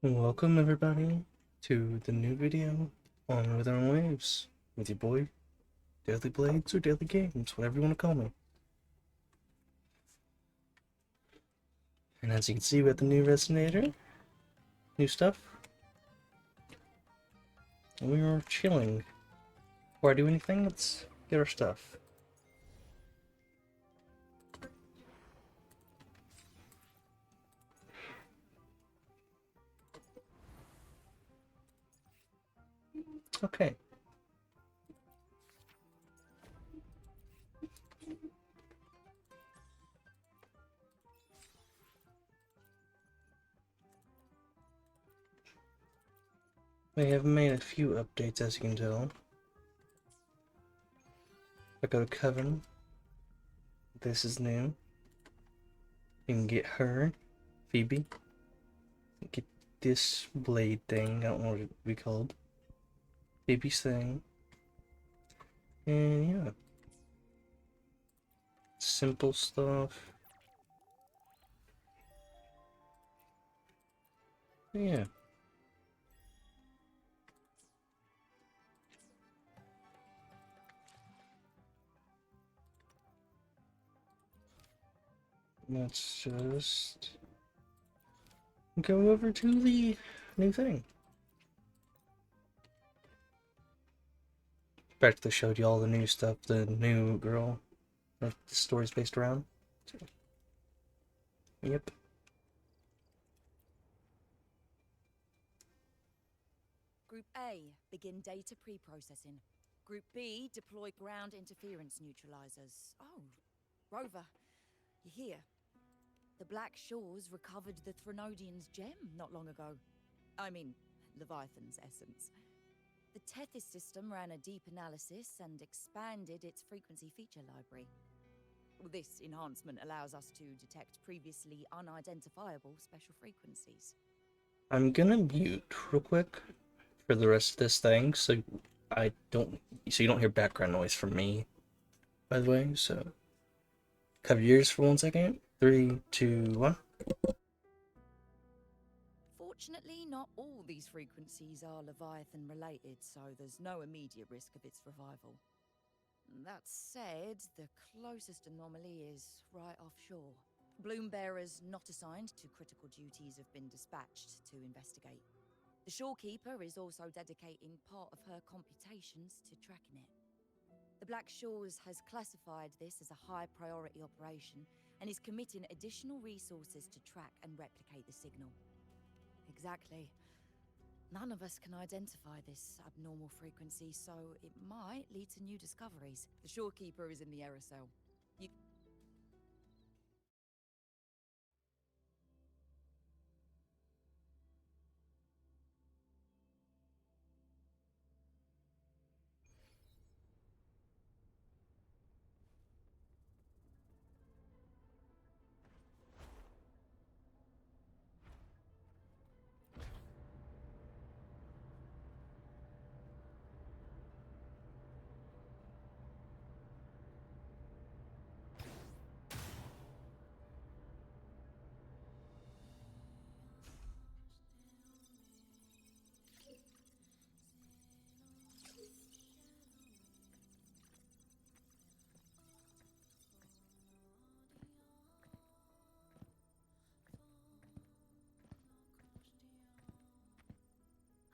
Welcome everybody to the new video on Wuthering Waves with your boy Daily Blades or Daily Games, whatever you want to call me. And as you can see, we have the new resonator, new stuff, and we are chilling. Before I do anything, let's get our stuff. Okay. We have made a few updates, as you can tell. If I go to Coven, this is new. You can get her, Phoebe. Get this blade thing, I don't know what it would be called. Phoebe's thing. And yeah. Simple stuff. Yeah. Let's just go over to the new thing. Practically showed you all the new stuff, the new girl that the story's based around. So, yep. Group A, begin data pre-processing. Group B, deploy ground interference neutralizers. Oh, Rover, you're here. The Black Shores recovered the Threnodian's gem not long ago. I mean, Leviathan's essence. The Tethys system ran a deep analysis and expanded its frequency feature library. This enhancement allows us to detect previously unidentifiable special frequencies. I'm gonna mute real quick for the rest of this thing, so you don't hear background noise from me. By the way, so cover your ears for 1 second. 3, 2, 1. Fortunately, not all these frequencies are Leviathan related, so there's no immediate risk of its revival. That said, the closest anomaly is right offshore. Bloom bearers not assigned to critical duties have been dispatched to investigate. The shorekeeper is also dedicating part of her computations to tracking it. The Black Shores has classified this as a high priority operation and is committing additional resources to track and replicate the signal. Exactly. None of us can identify this abnormal frequency, so it might lead to new discoveries. The shorekeeper is in the error cell.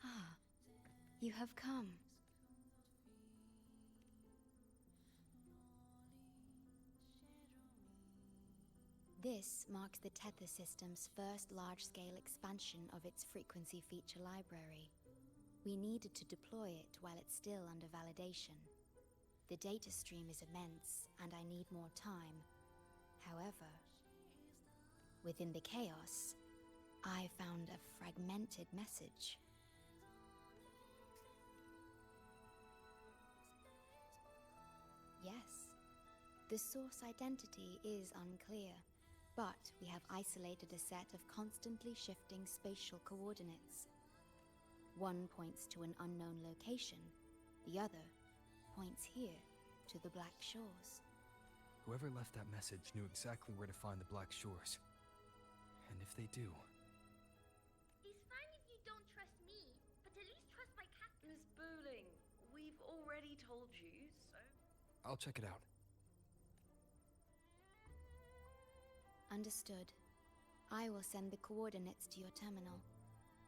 Ah, you have come. This marks the Tether system's first large-scale expansion of its frequency feature library. We needed to deploy it while it's still under validation. The data stream is immense, and I need more time. However, within the chaos, I found a fragmented message. Yes, the source identity is unclear, but we have isolated a set of constantly shifting spatial coordinates. One points to an unknown location, the other points here to the Black Shores. Whoever left that message knew exactly where to find the Black Shores. And if they do... He's finally told you, so... I'll check it out. Understood. I will send the coordinates to your terminal.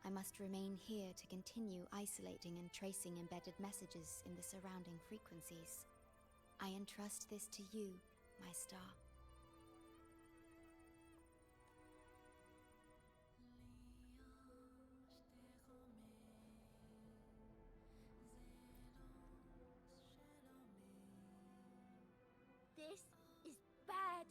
I must remain here to continue isolating and tracing embedded messages in the surrounding frequencies. I entrust this to you, my star. This is bad,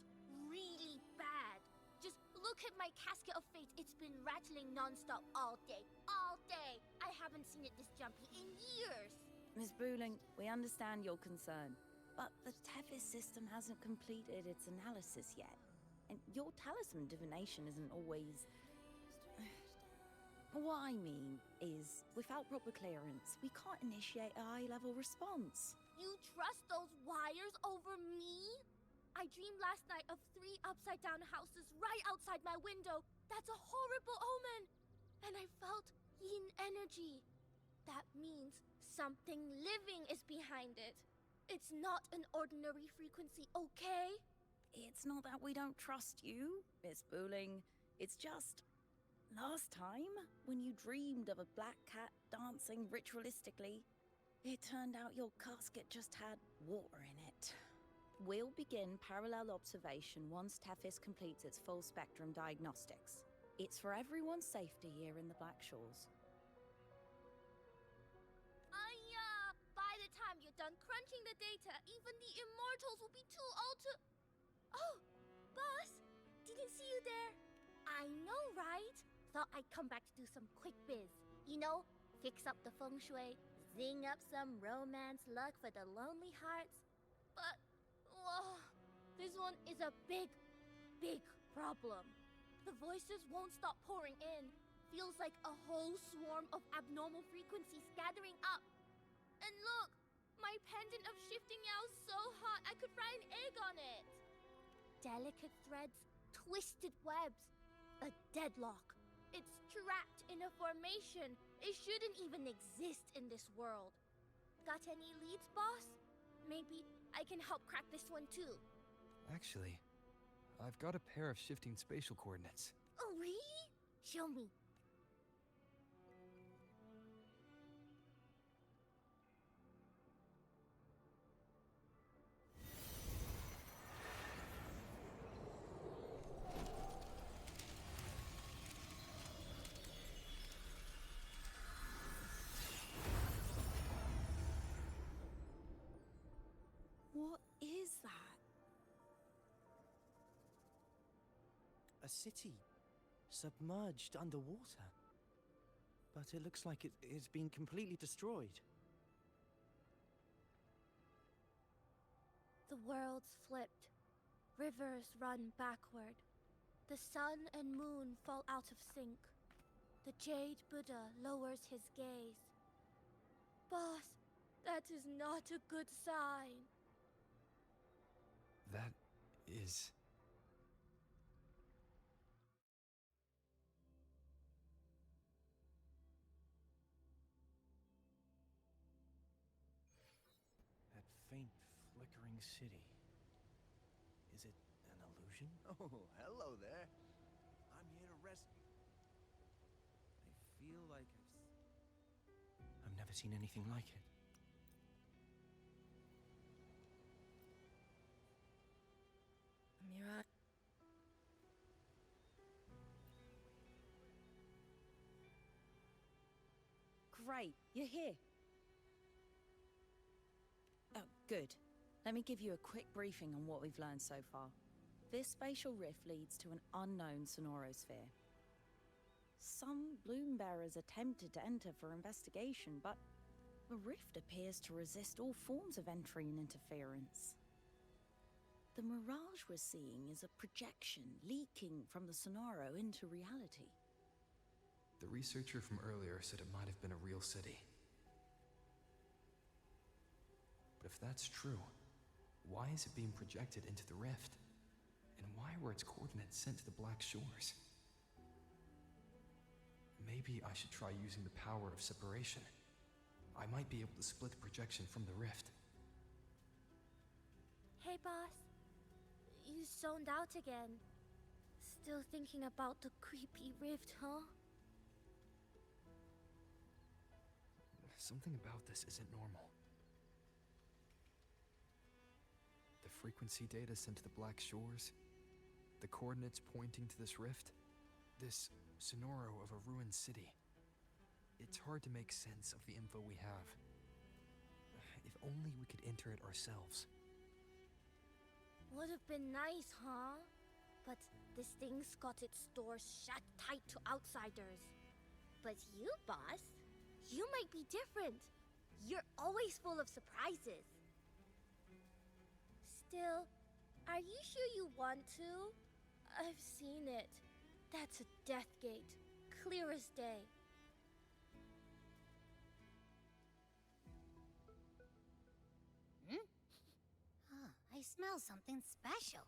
really bad. Just look at my casket of fate. It's been rattling non-stop all day. All day! I haven't seen it this jumpy in years. Miss Booling, we understand your concern, but the Tethys system hasn't completed its analysis yet. And your talisman divination isn't always... What I mean is, without proper clearance, we can't initiate a high-level response. You trust those wires over me? I dreamed last night of 3 upside-down houses right outside my window. That's a horrible omen! And I felt yin energy. That means something living is behind it. It's not an ordinary frequency, okay? It's not that we don't trust you, Miss Booling. It's just... last time, when you dreamed of a black cat dancing ritualistically, it turned out your casket just had water in it. We'll begin parallel observation once Tethys completes its full-spectrum diagnostics. It's for everyone's safety here in the Black Shores. By the time you're done crunching the data, even the immortals will be too old to... Oh, boss! Didn't see you there. I know, right? Thought I'd come back to do some quick biz. You know, fix up the feng shui, zing up some romance luck for the lonely hearts. But, whoa, this one is a big, big problem. The voices won't stop pouring in. Feels like a whole swarm of abnormal frequencies gathering up. And look, my pendant of shifting yow's so hot I could fry an egg on it. Delicate threads, twisted webs, a deadlock. It's trapped in a formation. It shouldn't even exist in this world. Got any leads, boss? Maybe I can help crack this one too. Actually, I've got a pair of shifting spatial coordinates. Oh, really? Show me. What is that? A city, submerged underwater. But it looks like it's been completely destroyed. The world's flipped. Rivers run backward. The sun and moon fall out of sync. The Jade Buddha lowers his gaze. Boss, that is not a good sign. That is... That faint, flickering city. Is it an illusion? Oh, hello there. I'm here to rescue. I feel like I've never seen anything like it. Mira. Great, you're here. Oh, good. Let me give you a quick briefing on what we've learned so far. This spatial rift leads to an unknown sonorosphere. Some bloom bearers attempted to enter for investigation, but the rift appears to resist all forms of entry and interference. The mirage we're seeing is a projection leaking from the Sonaro into reality. The researcher from earlier said it might have been a real city. But if that's true, why is it being projected into the rift? And why were its coordinates sent to the Black Shores? Maybe I should try using the power of separation. I might be able to split the projection from the rift. Hey, boss. You zoned out again. Still thinking about the creepy rift, huh? Something about this isn't normal. The frequency data sent to the Black Shores, the coordinates pointing to this rift, this sonoro of a ruined city. It's hard to make sense of the info we have. If only we could enter it ourselves. Would have been nice, huh? But this thing's got its doors shut tight to outsiders. But you, boss, you might be different. You're always full of surprises. Still, are you sure you want to? I've seen it. That's a death gate, clear as day. I smell something special.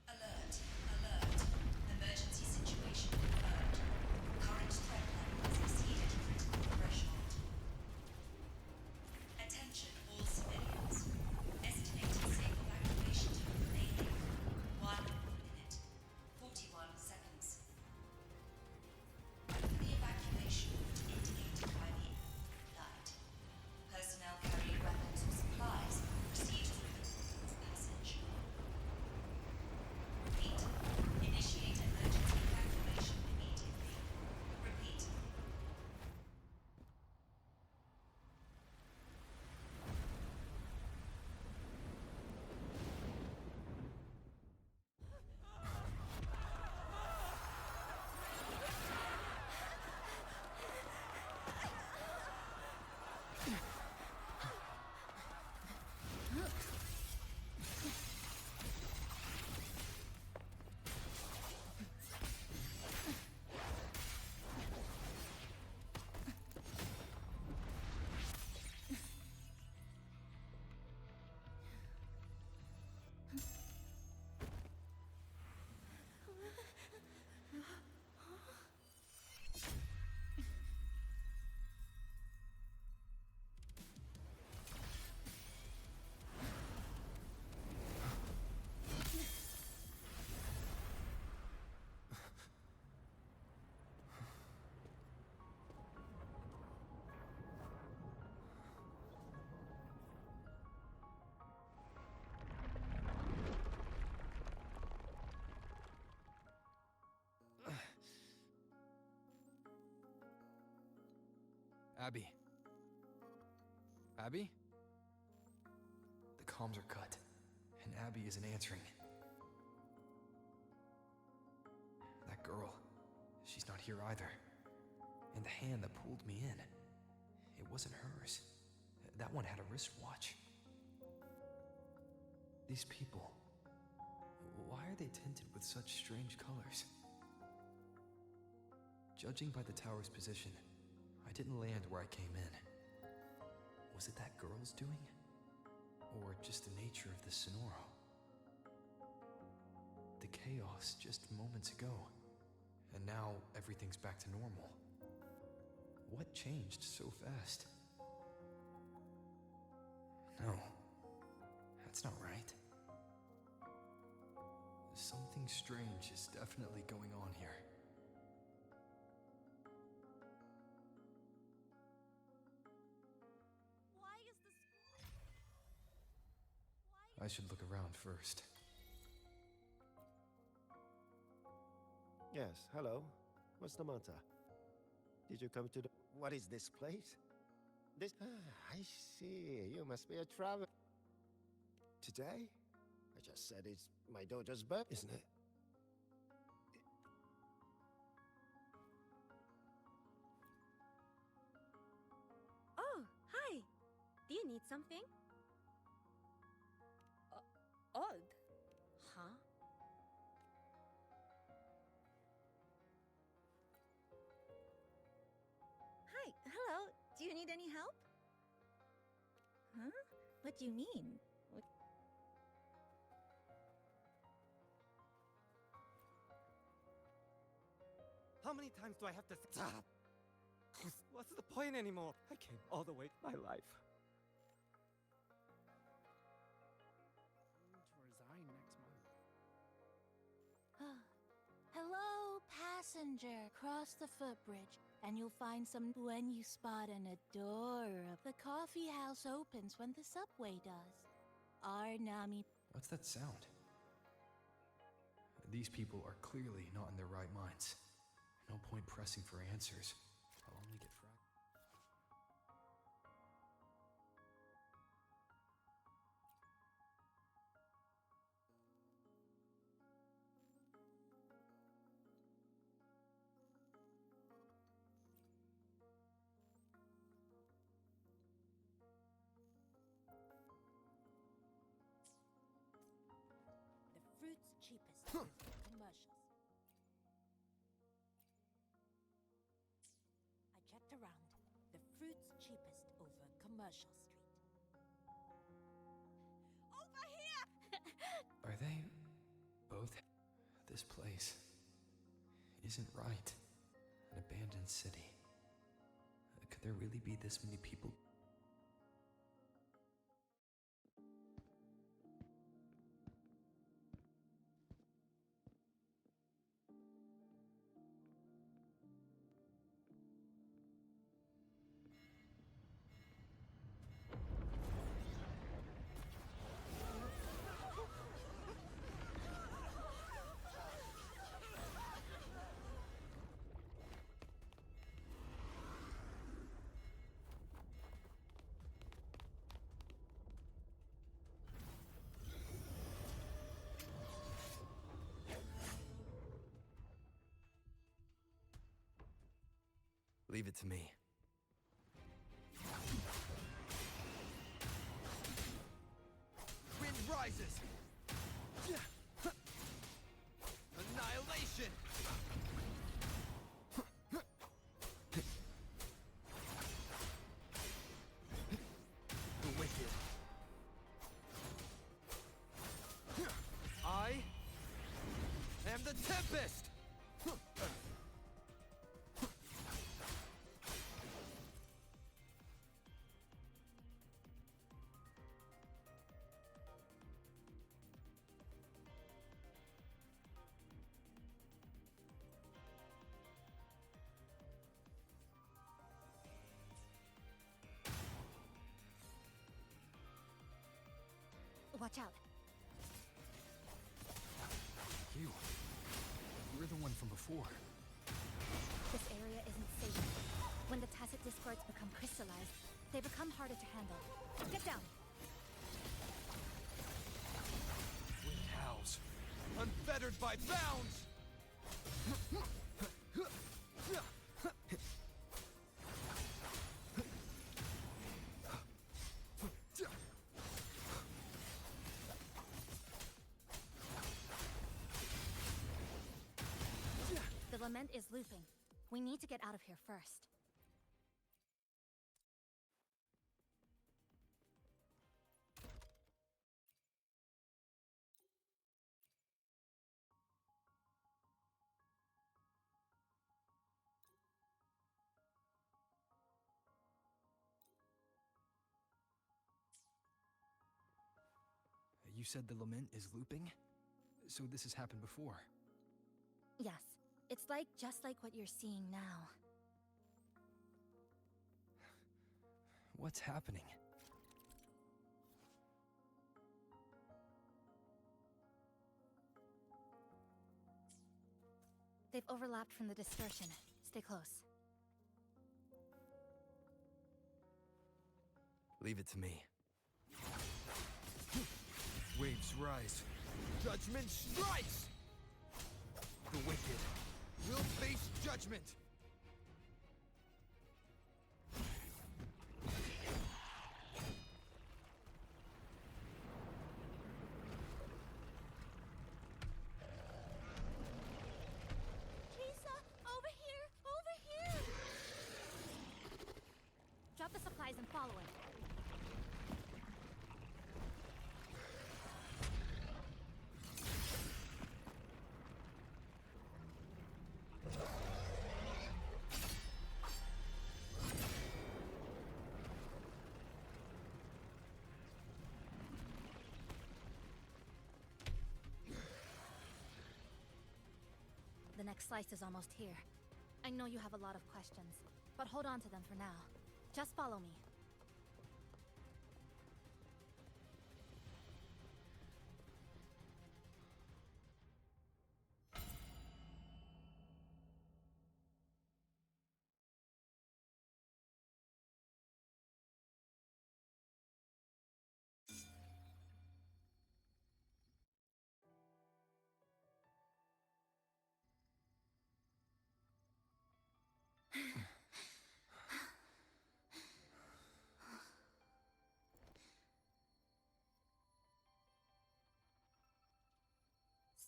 Alert, alert. Emergency situation confirmed. Current threat level has exceeded critical threshold. Attention all civilians. Estimated safe evacuation time remaining. 1 minute. 41 seconds. For the evacuation route indicated by the light. Personnel carrying weapons or supplies proceed through the passage. Repeat. Initiate emergency evacuation immediately. Repeat. Abby? Abby? The comms are cut, and Abby isn't answering. That girl, she's not here either. And the hand that pulled me in, it wasn't hers. That one had a wristwatch. These people, why are they tinted with such strange colors? Judging by the tower's position, I didn't land where I came in. Was it that girl's doing? Or just the nature of the Sonoro? The chaos just moments ago, and now everything's back to normal. What changed so fast? No, That's not right. Something strange is definitely going on here. Why is this... I should look around first. Yes, hello. What's the matter? Did you come to the... What is this place? This... I see. You must be a traveler. Today? I just said it's my daughter's birth, isn't it? Oh, hi. Do you need something? Odd. Huh? Hi, hello. Do you need any help? Huh? What do you mean? How many times do I have to stop? What's the point anymore? I came all the way my life. To resign next month. Hello, passenger. Cross the footbridge, and you'll find some when you spot an adorable. The coffee house opens when the subway does. Our Nami. What's that sound? These people are clearly not in their right minds. No point pressing for answers. I'll only get The fruit's cheapest. Commercials. I checked around. The fruit's cheapest over Commercial Street. Over here! Are they both? This place isn't right. An abandoned city. Could there really be this many people? Leave it to me. Wind rises! Annihilation! The wicked. I am the Tempest! Watch out. You. You're the one from before. This area isn't safe. When the tacit discords become crystallized, they become harder to handle. Get down! Wind howls, unfettered by bounds! The lament is looping. We need to get out of here first. You said the lament is looping? So this has happened before? Yes, it's like just like what you're seeing now. What's happening? They've overlapped from the distortion. Stay close. Leave it to me. Waves rise. Judgment strikes! The wicked will face judgment! Lisa, over here! Over here! Drop the supplies and follow it. The next slice is almost here. I know you have a lot of questions, but hold on to them for now. Just follow me.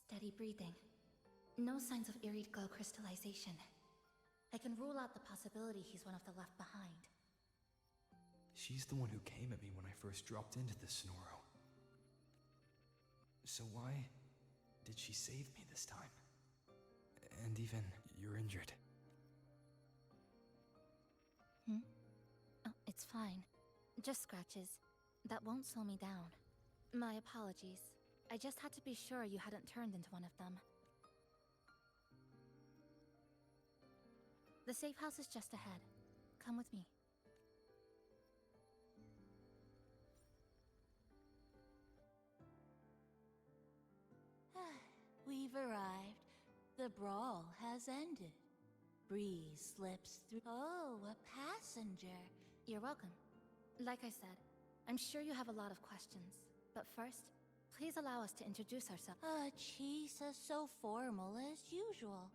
Steady breathing. No signs of irid glow crystallization. I can rule out the possibility he's one of the left behind. She's the one who came at me when I first dropped into the Sonoro. So why did she save me this time? And even, you're injured. Oh, it's fine. Just scratches. That won't slow me down. My apologies. I just had to be sure you hadn't turned into one of them. The safe house is just ahead. Come with me. We've arrived. The brawl has ended. Breeze slips through. Oh, a passenger. You're welcome. Like I said, I'm sure you have a lot of questions. But first, please allow us to introduce ourselves. Chisa, so formal as usual.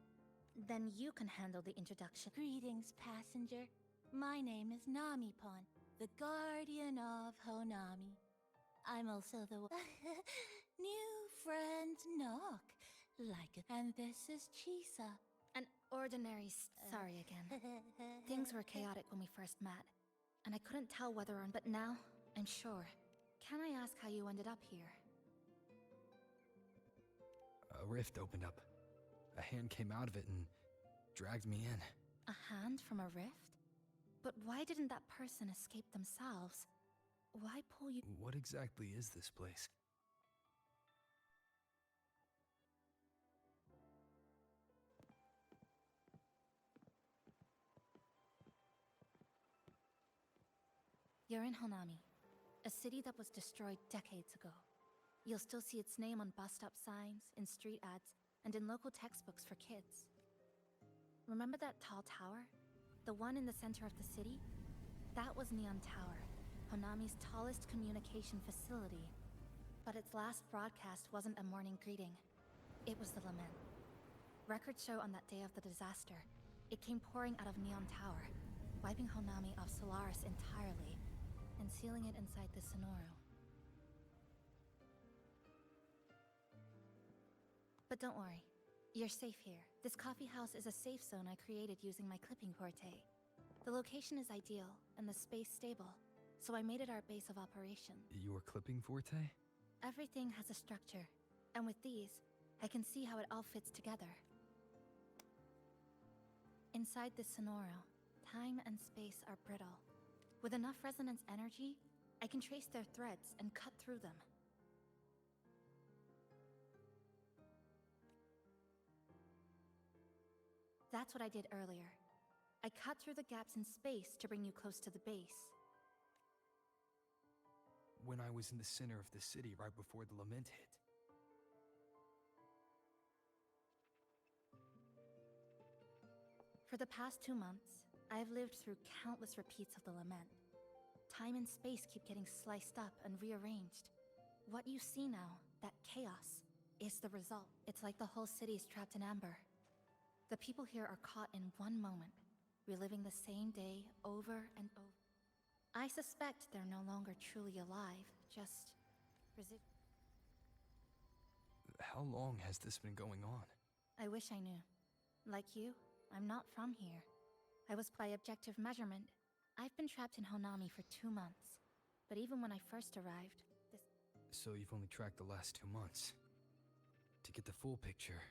Then you can handle the introduction. Greetings, passenger. My name is Namipon, the guardian of Honami. I'm also the new friends knock. Like it. And this is Chisa. An ordinary sorry again. Things were chaotic when we first met, and I couldn't tell whether or... But now, I'm sure. Can I ask how you ended up here? A rift opened up. A hand came out of it and dragged me in. A hand from a rift? But why didn't that person escape themselves? Why pull you... What exactly is this place? You're in Honami, a city that was destroyed decades ago. You'll still see its name on bus-stop signs, in street ads, and in local textbooks for kids. Remember that tall tower? The one in the center of the city? That was Neon Tower, Honami's tallest communication facility. But its last broadcast wasn't a morning greeting. It was the lament. Records show on that day of the disaster, it came pouring out of Neon Tower, wiping Honami off Solaris entirely, and sealing it inside the Sonoro. But don't worry, you're safe here. This coffee house is a safe zone I created using my clipping porte. The location is ideal, and the space stable, so I made it our base of operations. Your clipping forte? Everything has a structure, and with these, I can see how it all fits together. Inside this Sonoro, time and space are brittle. With enough resonance energy, I can trace their threads and cut through them. That's what I did earlier. I cut through the gaps in space to bring you close to the base. When I was in the center of the city right before the lament hit. For the past 2 months, I've lived through countless repeats of the lament. Time and space keep getting sliced up and rearranged. What you see now, that chaos, is the result. It's like the whole city is trapped in amber. The people here are caught in one moment, reliving the same day over and over. I suspect they're no longer truly alive, just How long has this been going on? I wish I knew. Like you, I'm not from here. I was by objective measurement. I've been trapped in Honami for 2 months. But even when I first arrived, So you've only tracked the last 2 months. To get the full picture.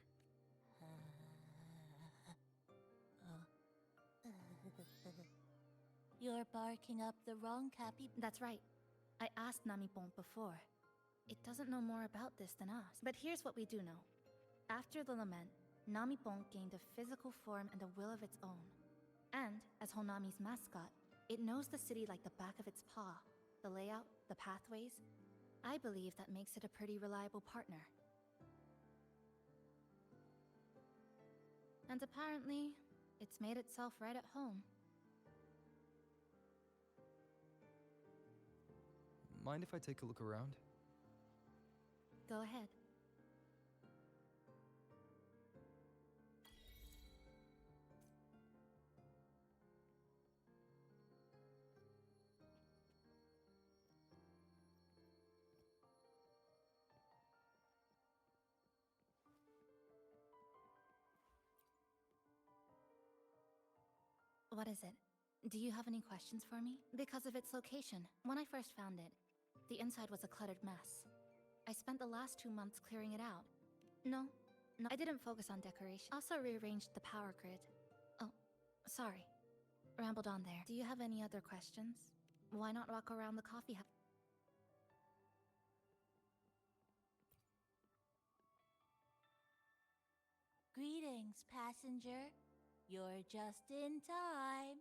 You're barking up the wrong cappy. That's right. I asked Namipon before. It doesn't know more about this than us. But here's what we do know. After the lament, Namipon gained a physical form and a will of its own. And, as Honami's mascot, it knows the city like the back of its paw. The layout, the pathways. I believe that makes it a pretty reliable partner. And apparently, it's made itself right at home. Mind if I take a look around? Go ahead. What is it? Do you have any questions for me? Because of its location. When I first found it, the inside was a cluttered mess. I spent the last 2 months clearing it out. No, I didn't focus on decoration. Also rearranged the power grid. Oh, sorry. Rambled on there. Do you have any other questions? Why not walk around the coffee house? Greetings, passenger. You're just in time.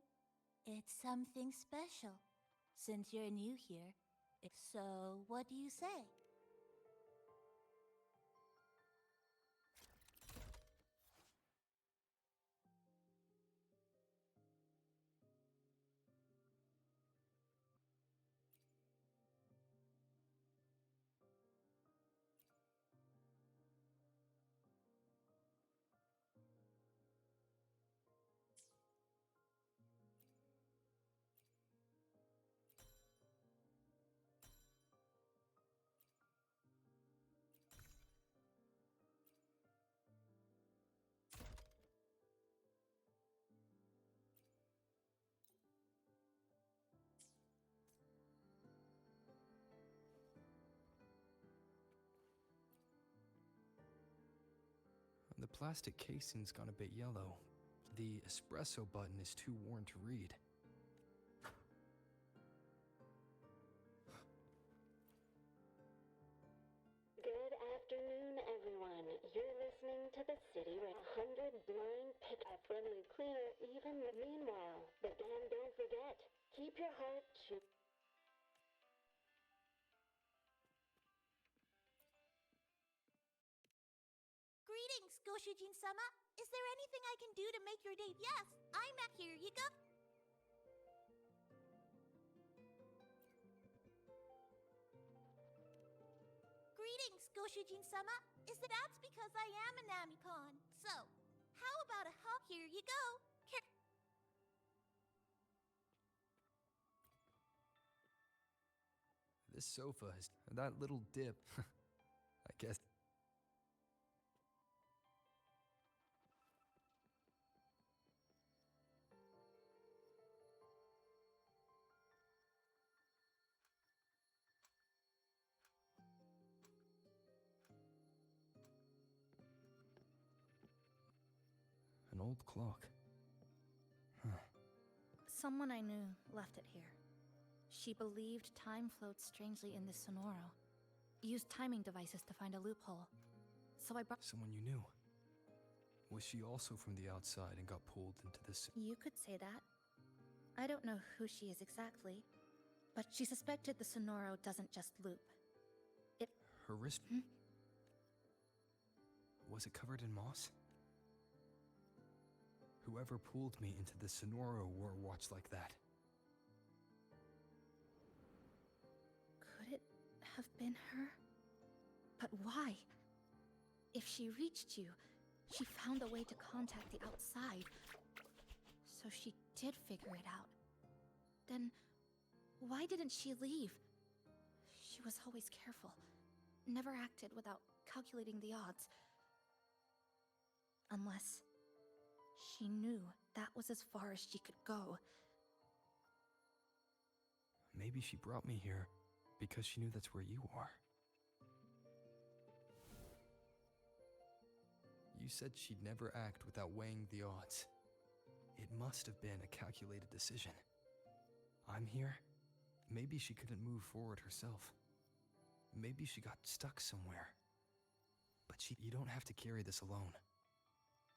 It's something special, since you're new here. So, what do you say? The plastic casing's gone a bit yellow. The espresso button is too worn to read. Good afternoon, everyone. You're listening to the City with 100 blind pick a friendly cleaner even meanwhile. But then don't forget, keep your heart to... Greetings, Goshujin-sama. Is there anything I can do to make your day? Yes, I'm at here. You go. Greetings, Goshujin-sama. That's because I am a Namipon. So, how about a hug? Here you go. This sofa has that little dip. I guess. An old clock. Huh. Someone I knew left it here. She believed time floats strangely in this Sonoro. Used timing devices to find a loophole. So I brought... Someone you knew. Was she also from the outside and got pulled into this? You could say that. I don't know who she is exactly, but she suspected the Sonoro doesn't just loop. Her wrist? Was it covered in moss? Whoever pulled me into the Sonoro wore a watch like that. Could it have been her? But why? If she reached you, she found a way to contact the outside. So she did figure it out. Then, why didn't she leave? She was always careful. Never acted without calculating the odds. Unless she knew that was as far as she could go. Maybe she brought me here because she knew that's where you are. You said she'd never act without weighing the odds. It must have been a calculated decision. I'm here. Maybe she couldn't move forward herself. Maybe she got stuck somewhere. But you don't have to carry this alone.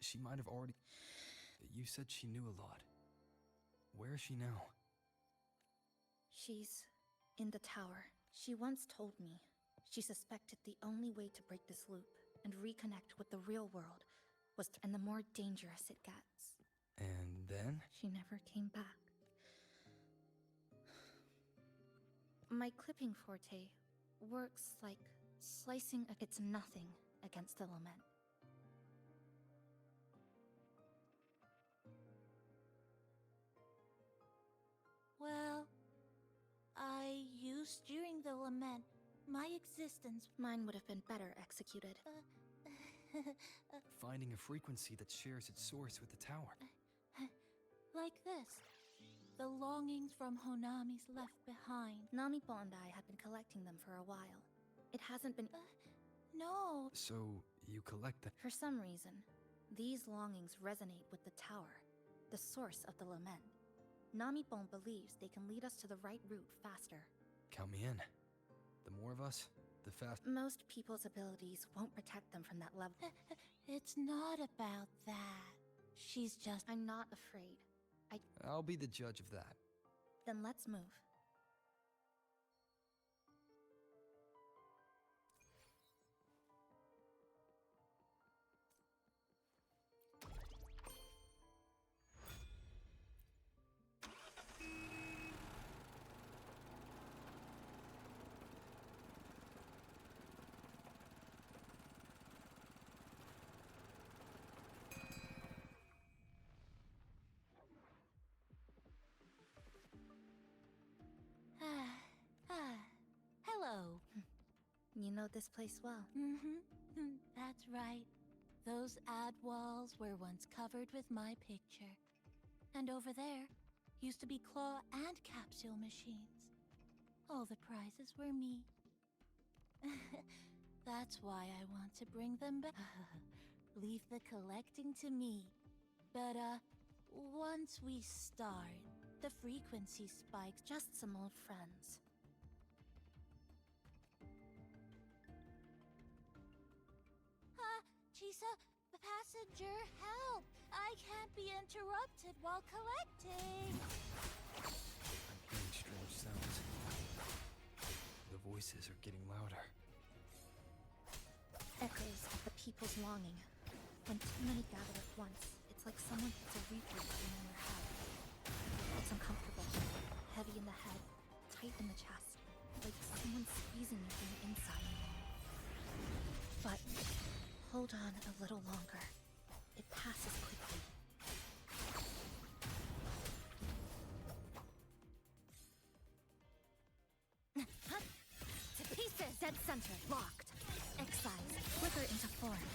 She might have already... You said she knew a lot. Where is she now? She's in the tower. She once told me she suspected the only way to break this loop and reconnect with the real world was and the more dangerous it gets. And then? She never came back. My clipping forte works like slicing it's nothing against the lament. Well, I used during the lament. My existence... Mine would have been better executed. Finding a frequency that shares its source with the tower. Like this. The longings from Honami's left behind. Namipo and I have been collecting them for a while. It hasn't been... No. So, you collect them? For some reason, these longings resonate with the tower, the source of the lament. Namipon believes they can lead us to the right route faster. Count me in. The more of us, the faster. Most people's abilities won't protect them from that level. It's not about that. She's just... I'm not afraid. I'll be the judge of that. Then let's move. Hello. You know this place well. That's right. Those ad walls were once covered with my picture. And over there used to be claw and capsule machines. All the prizes were me. That's why I want to bring them back. Leave the collecting to me. But, once we start, the frequency spikes. Just some old friends. Chisa, passenger, help! I can't be interrupted while collecting. I'm hearing strange sounds. The voices are getting louder. Echoes of the people's longing. When too many gather at once, it's like someone puts a replay in your head. It's uncomfortable, heavy in the head, tight in the chest, like someone squeezing you from the inside. But hold on a little longer. It passes quickly. To pieces! Dead center, locked. Excise, flicker into form.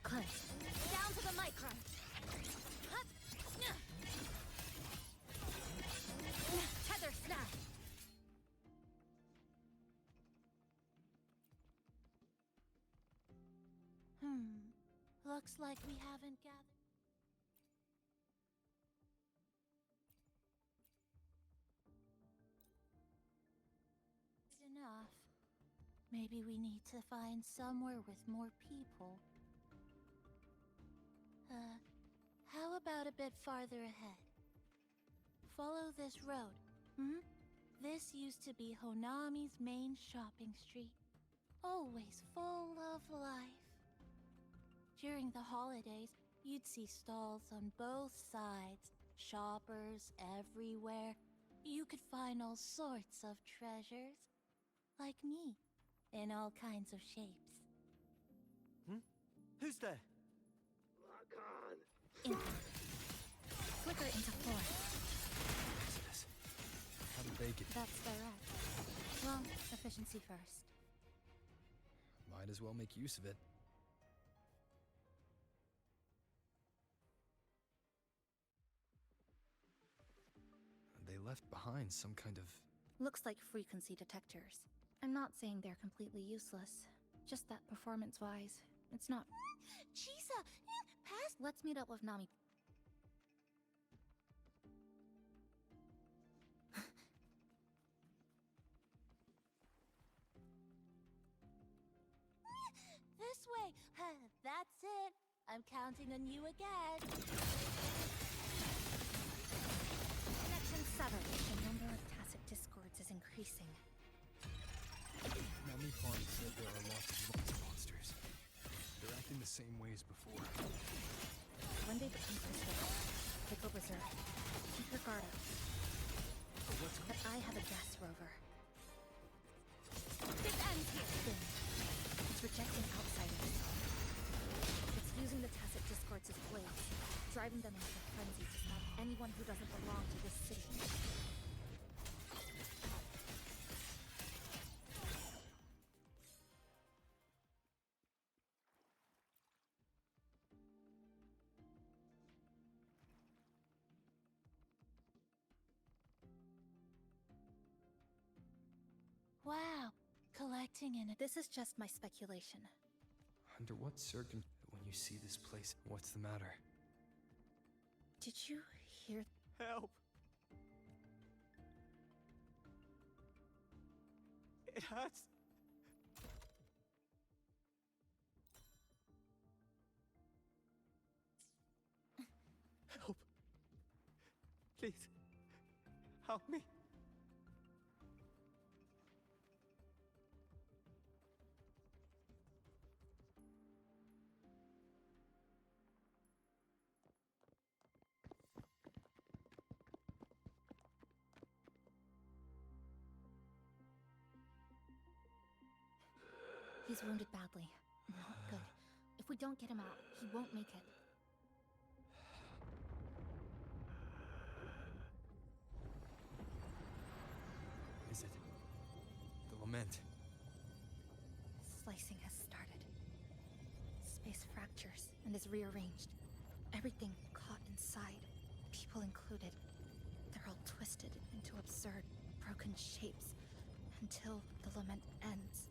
Cleanse. Down to the micron. Tether snap. Looks like we haven't gathered. Enough. Maybe we need to find somewhere with more people. How about a bit farther ahead? Follow this road, This used to be Honami's main shopping street. Always full of life. During the holidays, you'd see stalls on both sides, shoppers everywhere. You could find all sorts of treasures. Like me, in all kinds of shapes. Who's there? Flicker into 4. Exodus. How did they get? That's direct. Well, efficiency first. Might as well make use of it. They left behind some kind of... Looks like frequency detectors. I'm not saying they're completely useless. Just that performance-wise, it's not. Chisa! Pass! Let's meet up with Nami. This way! That's it! I'm counting on you again! Connection severed. The number of tacit discords is increasing. Nami Pond said there are lots of monsters. They're acting the same way as before. When they become crystal, they go berserk. Keep your guard up. But I have a gas rover. This ends here. Boom. It's rejecting outsiders. It's using the tacit discords as blades, driving them into a frenzy to stop anyone who doesn't belong to this city. Wow, collecting in it. This is just my speculation. Under what when you see this place, what's the matter? Did you hear? Help! It hurts! Help! Please, help me! He's wounded badly. Not good. If we don't get him out, he won't make it. Is it? The lament. Slicing has started. Space fractures and is rearranged. Everything caught inside, people included. They're all twisted into absurd, broken shapes until the lament ends.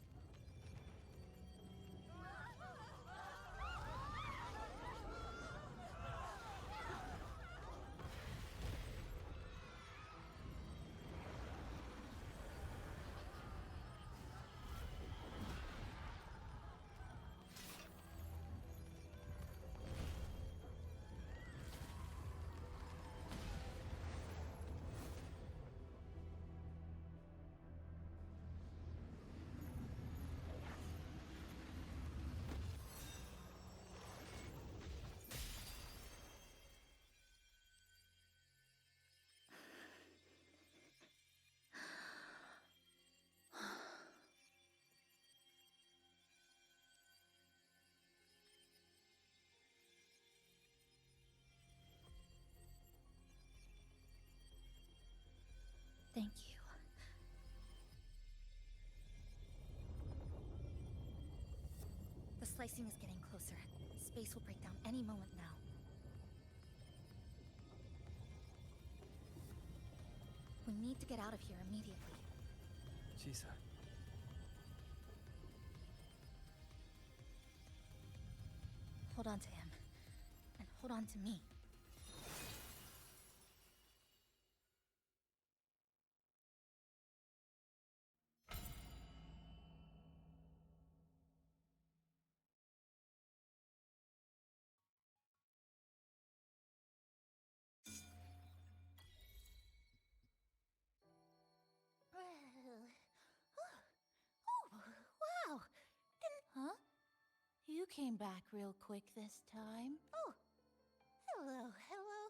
Thank you. The slicing is getting closer. Space will break down any moment now. We need to get out of here immediately. Chisa. Hold on to him. And hold on to me. You came back real quick this time. Oh, hello, hello,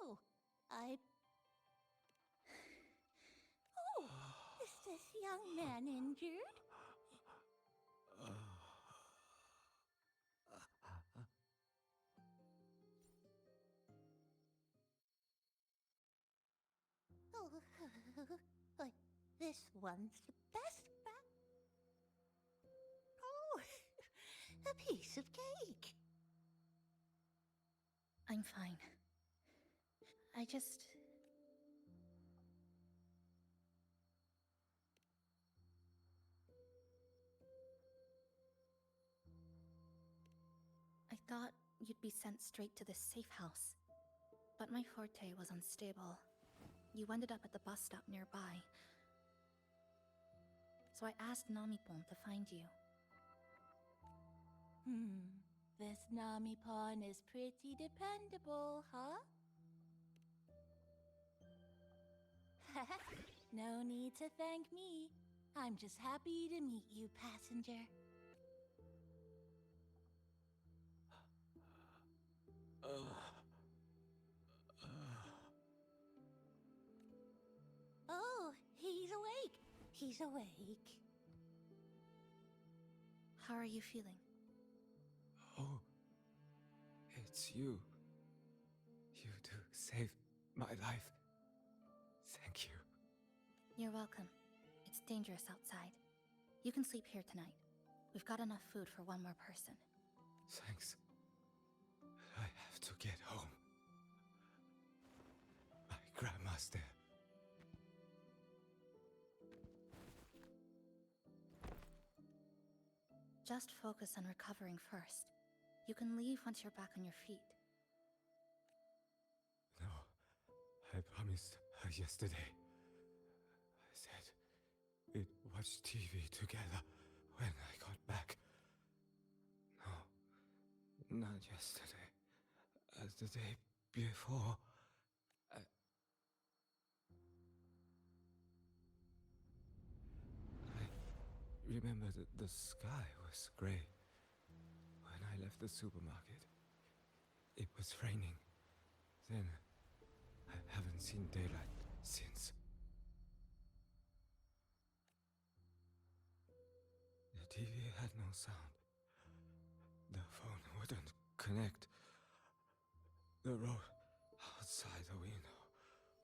hello. Oh, is this young man injured? Oh, but this one's the best Oh, a piece of cake. I'm fine. I just... I thought you'd be sent straight to the safe house. But my forte was unstable. You ended up at the bus stop nearby. So I asked Namipon to find you. This Namipon is pretty dependable, huh? No need to thank me. I'm just happy to meet you, passenger. Oh, he's awake. He's awake. How are you feeling? Oh, it's you. You do save my life. Thank you. You're welcome. It's dangerous outside. You can sleep here tonight. We've got enough food for one more person. Thanks. I have to get home. My grandma's there. Just focus on recovering first. You can leave once you're back on your feet. No, I promised her yesterday. I said we'd watch TV together when I got back. No, not yesterday. The day before. I remember that the sky was grey. When I left the supermarket, it was raining. Then, I haven't seen daylight since. The TV had no sound. The phone wouldn't connect. The road outside the window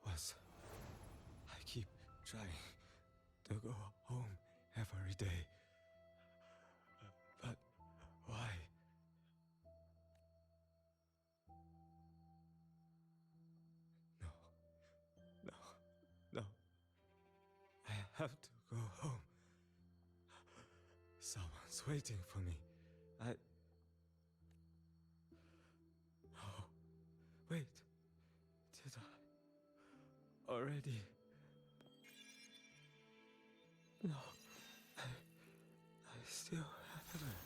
was... I keep trying to go home every day. But why? No. I have to go home. Someone's waiting for me. Oh, wait. Did I already? No. I still haven't.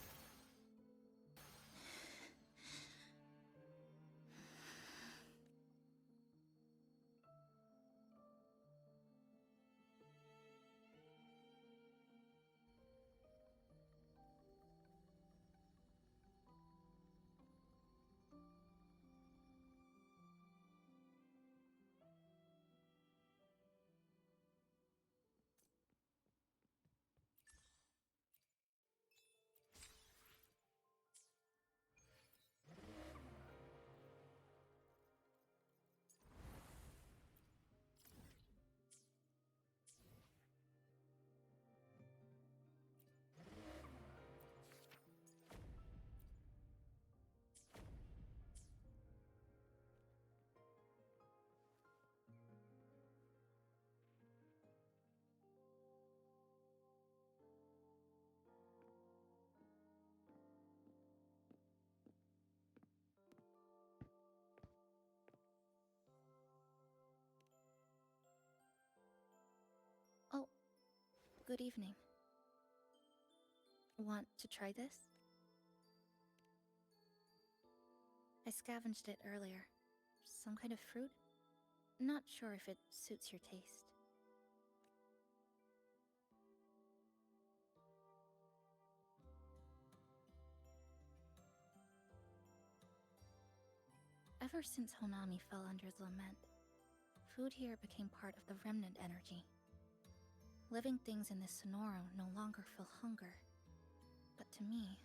Oh, good evening. Want to try this? I scavenged it earlier. Some kind of fruit? Not sure if it suits your taste. Ever since Honami fell under the lament, food here became part of the remnant energy. Living things in this Sonoro no longer feel hunger. But to me,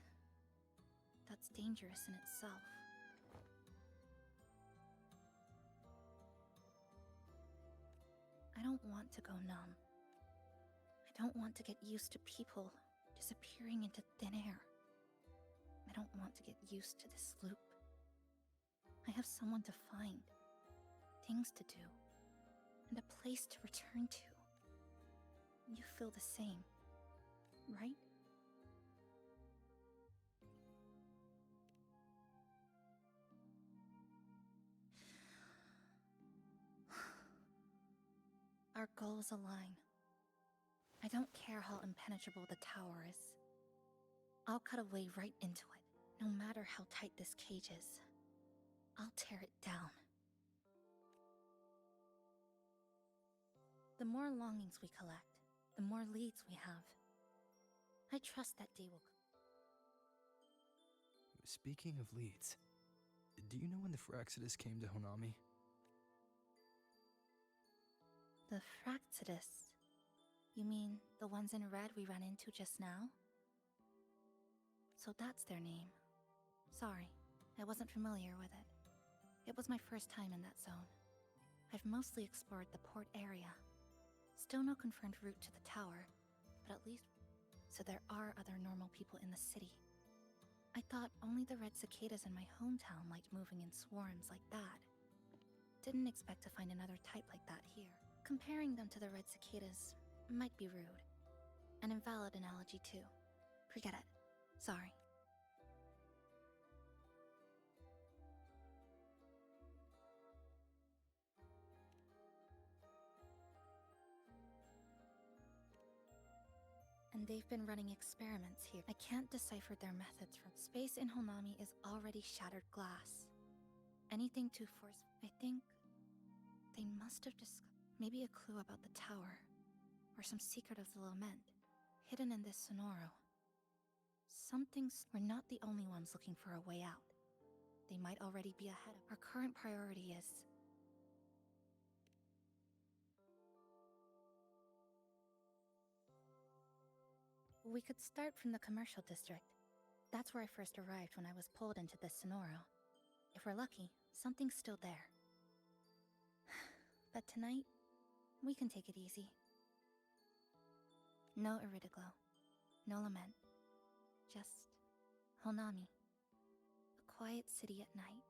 that's dangerous in itself. I don't want to go numb. I don't want to get used to people disappearing into thin air. I don't want to get used to this loop. I have someone to find, things to do, and a place to return to. You feel the same, right? Our goals align. I don't care how impenetrable the tower is. I'll cut a way right into it, no matter how tight this cage is. I'll tear it down. The more longings we collect, the more leads we have. I trust that day will... Speaking of leads, do you know when the Fraxidus came to Honami? The Fraxidus? You mean the ones in red we ran into just now? So that's their name. Sorry, I wasn't familiar with it. It was my first time in that zone. I've mostly explored the port area. Still no confirmed route to the tower, but at least... So there are other normal people in the city. I thought only the red cicadas in my hometown liked moving in swarms like that. Didn't expect to find another type like that here. Comparing them to the red cicadas might be rude. An invalid analogy too. Forget it. Sorry. And they've been running experiments here. I can't decipher their methods from... Space in Honami is already shattered glass. Anything too forceful. I think they must have discovered maybe a clue about the tower, or some secret of the lament, hidden in this Sonoro. We're not the only ones looking for a way out. They might already be ahead of... Our current priority is... We could start from the commercial district. That's where I first arrived when I was pulled into this Sonoro. If we're lucky, something's still there. But tonight, we can take it easy. No Iridiglow. No lament. Just Honami. A quiet city at night.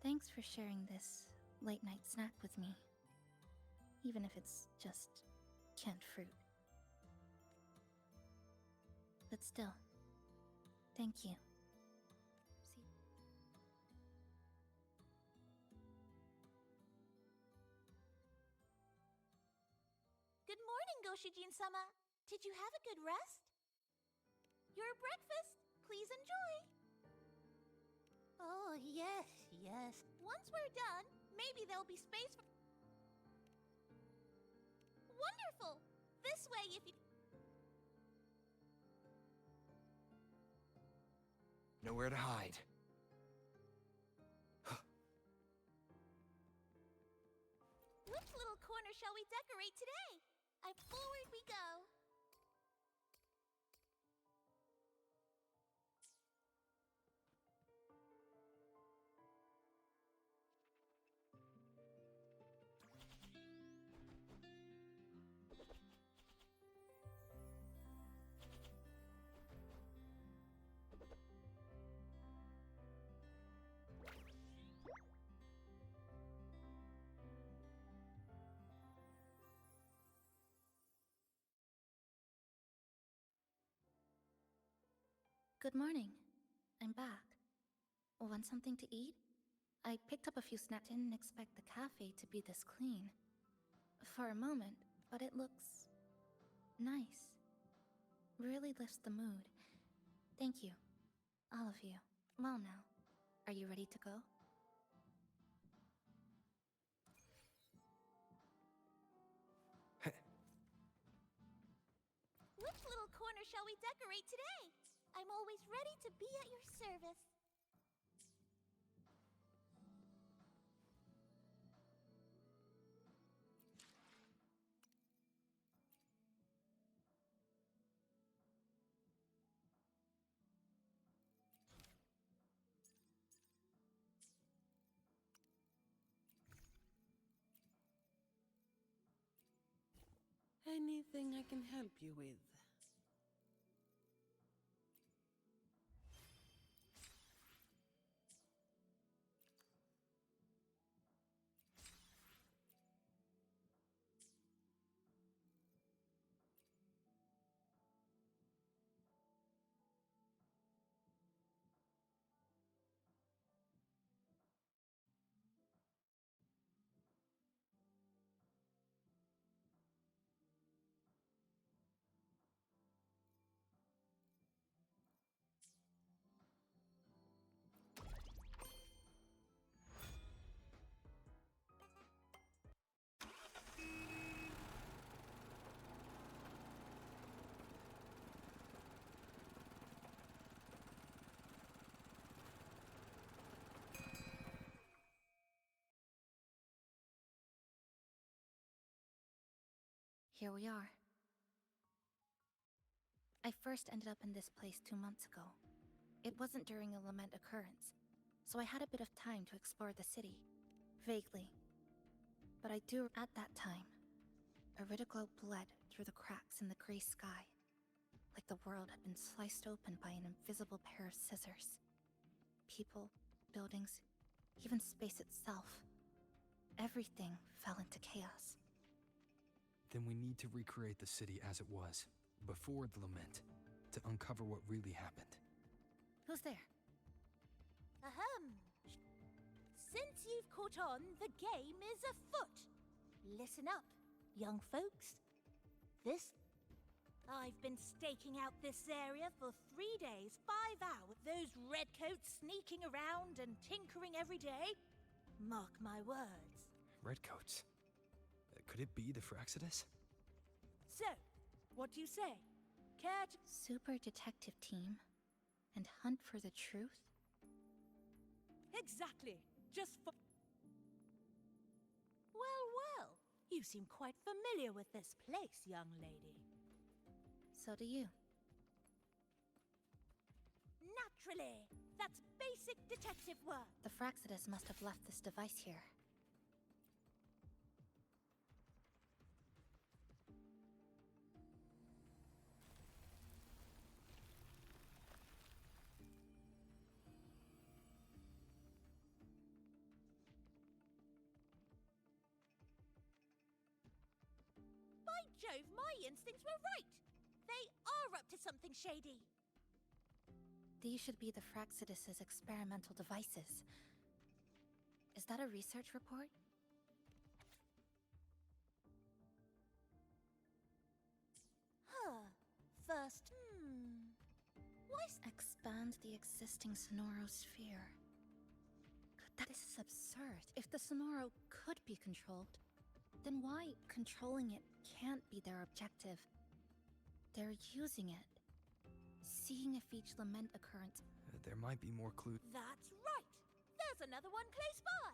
Thanks for sharing this late-night snack with me. Even if it's just canned fruit. But still, thank you. See? Good morning, Goshijin-sama. Did you have a good rest? Your breakfast, please enjoy. Oh, yes, yes. Once we're done, maybe there'll be space for... Wonderful! This way if you... Nowhere to hide. Which little corner shall we decorate today? Forward we go. Good morning. I'm back. Want something to eat? I picked up a few snacks. Didn't expect the cafe to be this clean. For a moment, but it looks... nice. Really lifts the mood. Thank you. All of you. Well now, are you ready to go? Which little corner shall we decorate today? I'm always ready to be at your service. Anything I can help you with? Here we are. I first ended up in this place 2 months ago. It wasn't during a lament occurrence, so I had a bit of time to explore the city. Vaguely. But I do at that time. Iridoglow bled through the cracks in the gray sky, like the world had been sliced open by an invisible pair of scissors. People, buildings, even space itself. Everything fell into chaos. Then we need to recreate the city as it was, before the lament, to uncover what really happened. Who's there? Ahem. Since you've caught on, the game is afoot. Listen up, young folks. I've been staking out this area for 3 days, 5 hours. Those redcoats sneaking around and tinkering every day. Mark my words. Redcoats? Could it be the Fraxidus? So, what do you say? Care to... Super detective team? And hunt for the truth? Exactly. Just for... Well. You seem quite familiar with this place, young lady. So do you. Naturally. That's basic detective work. The Fraxidus must have left this device here. By Jove, my instincts were right! They are up to something shady! These should be the Fraxidus's experimental devices. Is that a research report? First, why expand the existing Sonoro sphere? This is absurd. If the Sonoro could be controlled, then why controlling it can't be their objective? They're using it. Seeing if each lament occurrence... There might be more clues. That's right! There's another one close by!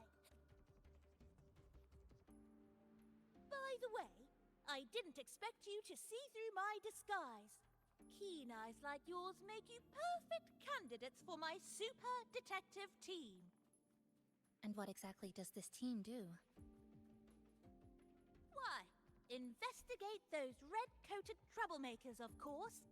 By the way, I didn't expect you to see through my disguise. Keen eyes like yours make you perfect candidates for my super detective team. And what exactly does this team do? Why, investigate those red-coated troublemakers, of course.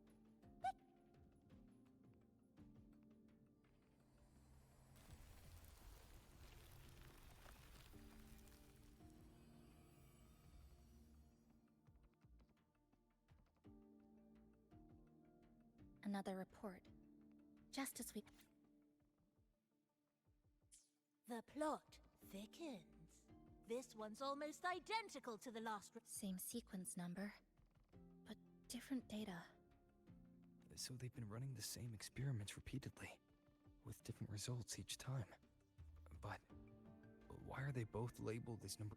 Another report. Just as we... The plot thickens. This one's almost identical to the last... Same sequence number, but different data. So they've been running the same experiments repeatedly, with different results each time. But why are they both labeled as number...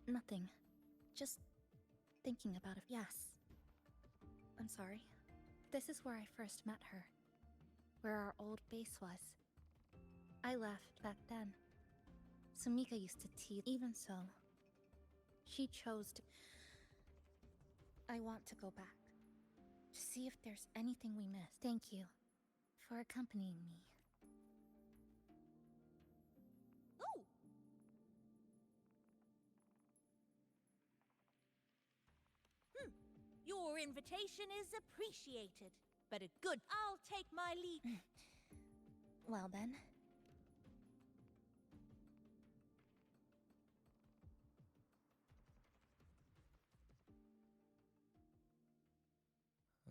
Nothing. Just thinking about it. Yes. I'm sorry. This is where I first met her. Where our old base was. I left back then. Sumika used to tease. Even so, she chose to... I want to go back. To see if there's anything we missed. Thank you for accompanying me. Your invitation is appreciated, but a good... I'll take my leave. Well then.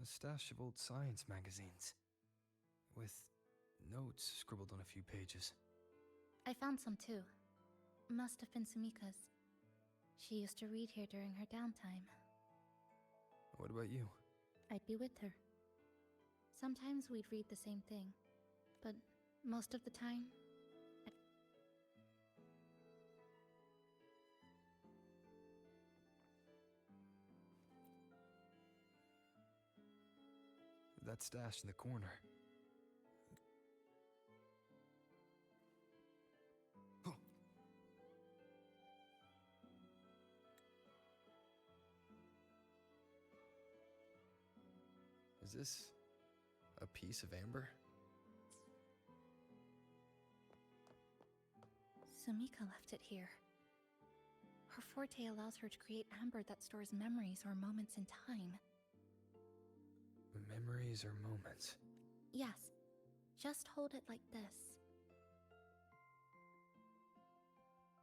A stash of old science magazines, with notes scribbled on a few pages. I found some too. Must have been Sumika's. She used to read here during her downtime. What about you? I'd be with her. Sometimes we'd read the same thing, but most of the time, That stash in the corner. Oh. Is this a piece of amber? Sumika left it here. Her forte allows her to create amber that stores memories or moments in time. Memories or moments? Yes, just hold it like this.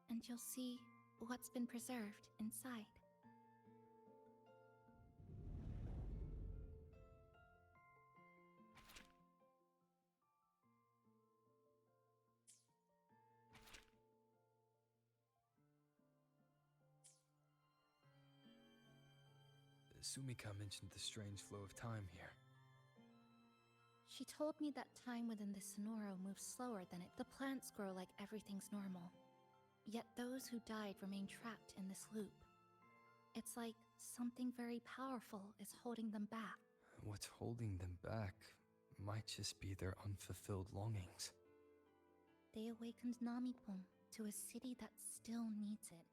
And you'll see what's been preserved inside. Sumika mentioned the strange flow of time here. She told me that time within the Sonoro moves slower than it. The plants grow like everything's normal. Yet those who died remain trapped in this loop. It's like something very powerful is holding them back. What's holding them back might just be their unfulfilled longings. They awakened Namipon to a city that still needs it.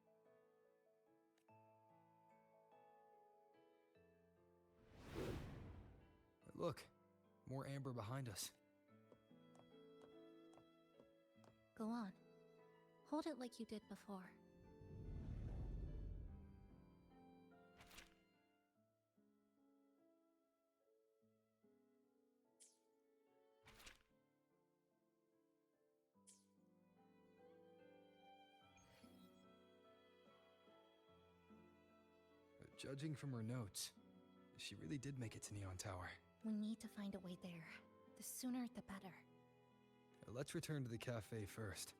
Look, more amber behind us. Go on. Hold it like you did before. Judging from her notes, she really did make it to Neon Tower. We need to find a way there. The sooner, the better. Let's return to the cafe first.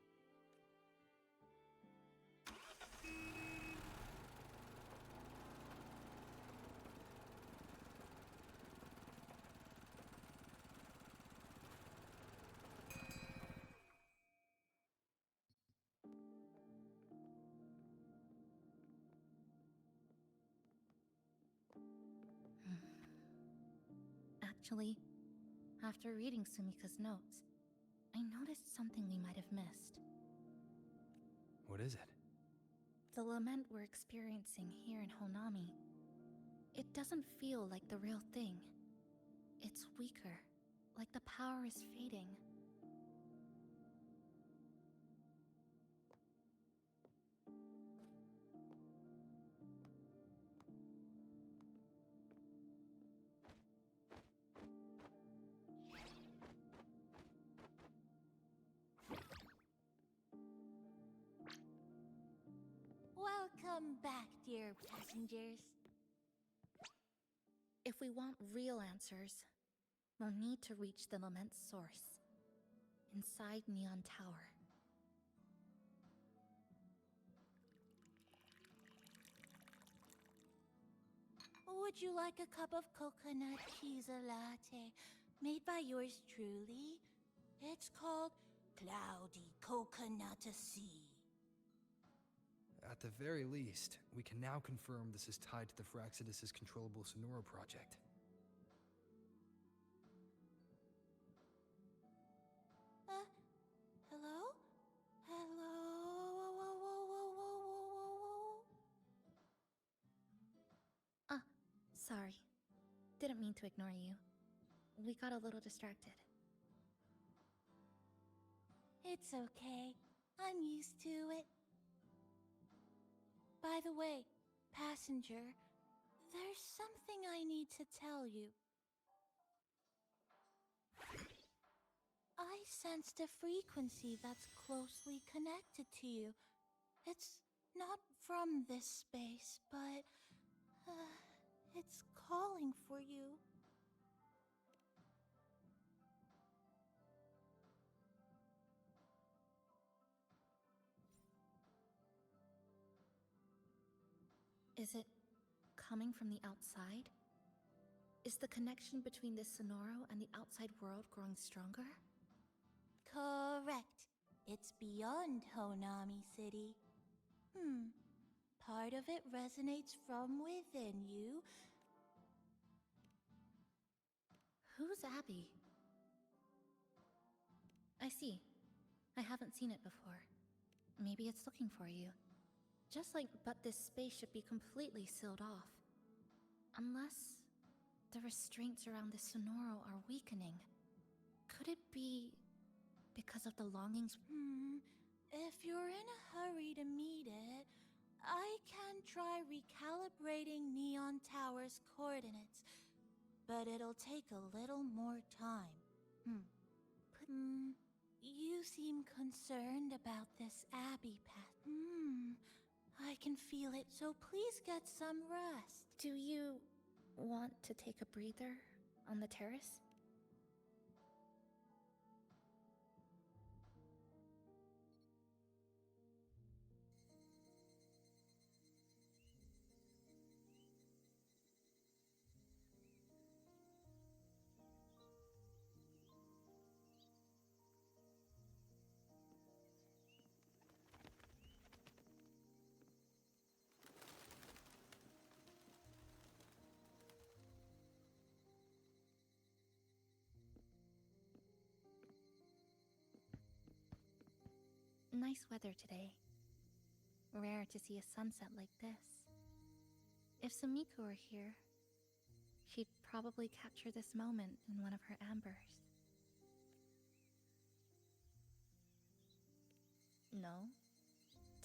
Actually, after reading Sumika's notes, I noticed something we might have missed. What is it? The lament we're experiencing here in Honami. It doesn't feel like the real thing. It's weaker, like the power is fading. Welcome back, dear passengers. If we want real answers, we'll need to reach the lament's source, inside Neon Tower. Would you like a cup of coconut cheese latte made by yours truly? It's called Cloudy Coconut Sea. At the very least, we can now confirm this is tied to the Phraxidus' controllable Sonoro project. Hello? Hello? Whoa, whoa, whoa, whoa, whoa, whoa, whoa. Sorry. Didn't mean to ignore you. We got a little distracted. It's okay. I'm used to it. By the way, passenger, There's something I need to tell you. I sensed a frequency that's closely connected to you. It's not from this space, but it's calling for you. Is it coming from the outside? Is the connection between this Sonoro and the outside world growing stronger? Correct. It's beyond Honami City. Part of it resonates from within you. Who's Abby? I see. I haven't seen it before. Maybe it's looking for you. But this space should be completely sealed off. Unless the restraints around this Sonoro are weakening. Could it be because of the longings? If you're in a hurry to meet it, I can try recalibrating Neon Tower's coordinates, but it'll take a little more time. You seem concerned about this Abbey path. I can feel it, so please get some rest. Do you want to take a breather on the terrace? Nice weather today. Rare to see a sunset like this. If Sumiko were here, she'd probably capture this moment in one of her ambers. No?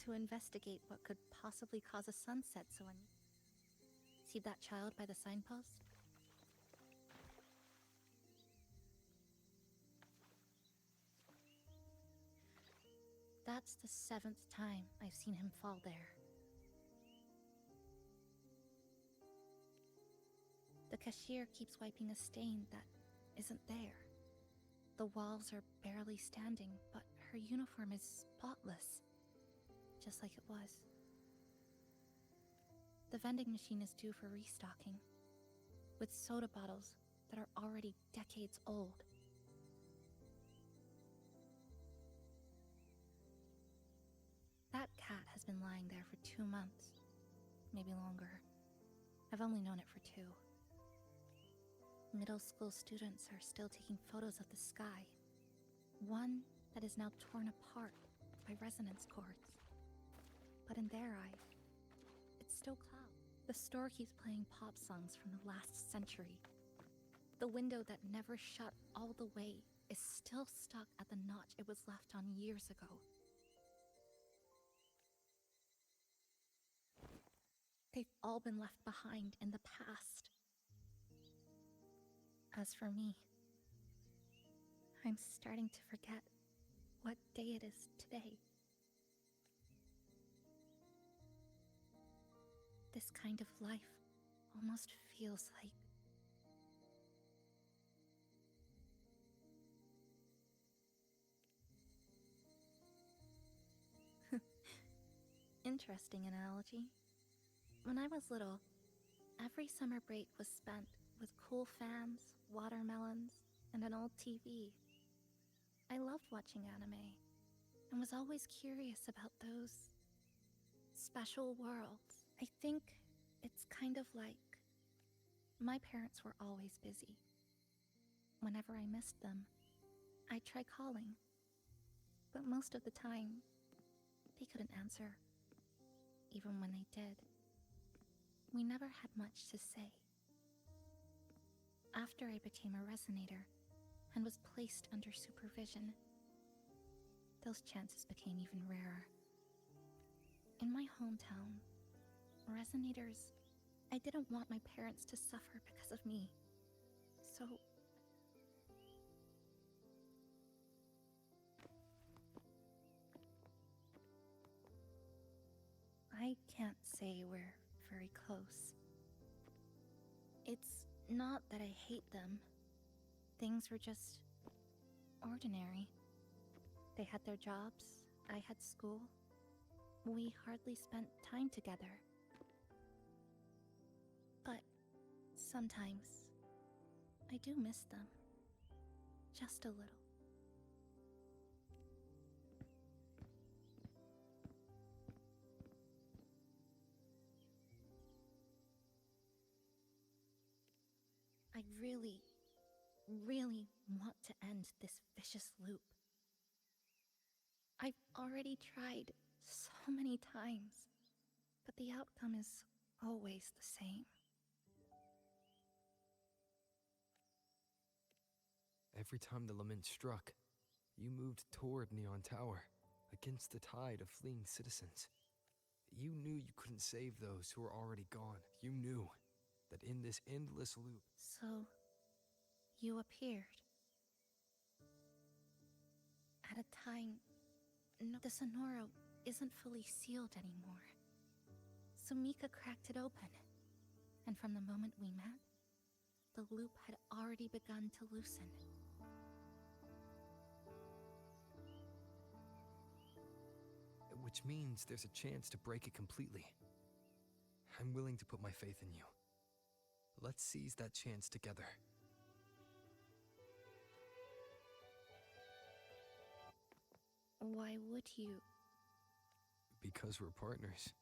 To investigate what could possibly cause a sunset so See that child by the signpost? That's the 7th time I've seen him fall there. The cashier keeps wiping a stain that isn't there. The walls are barely standing, but her uniform is spotless, just like it was. The vending machine is due for restocking, with soda bottles that are already decades old. That cat has been lying there for 2 months, maybe longer. I've only known it for 2. Middle school students are still taking photos of the sky. One that is now torn apart by resonance cords. But in their eye, it's still cloud. The store keeps playing pop songs from the last century. The window that never shut all the way is still stuck at the notch it was left on years ago. They've all been left behind in the past. As for me, I'm starting to forget what day it is today. This kind of life almost feels like interesting analogy. When I was little, every summer break was spent with cool fans, watermelons, and an old TV. I loved watching anime and was always curious about those special worlds. I think it's kind of like my parents were always busy. Whenever I missed them, I'd try calling, but most of the time, they couldn't answer, even when they did. We never had much to say. After I became a resonator and was placed under supervision, those chances became even rarer. In my hometown, resonators I didn't want my parents to suffer because of me. So... I can't say we're very close. It's not that I hate them. Things were just... ordinary. They had their jobs, I had school. We hardly spent time together. But sometimes, I do miss them. Just a little. I really, really want to end this vicious loop. I've already tried so many times, but the outcome is always the same. Every time the lament struck, you moved toward Neon Tower, against the tide of fleeing citizens. You knew you couldn't save those who were already gone. You knew that in this endless loop... So, you appeared. At a time, the Sonoro isn't fully sealed anymore. Sumika cracked it open, and from the moment we met, the loop had already begun to loosen. Which means there's a chance to break it completely. I'm willing to put my faith in you. Let's seize that chance together. Why would you? Because we're partners.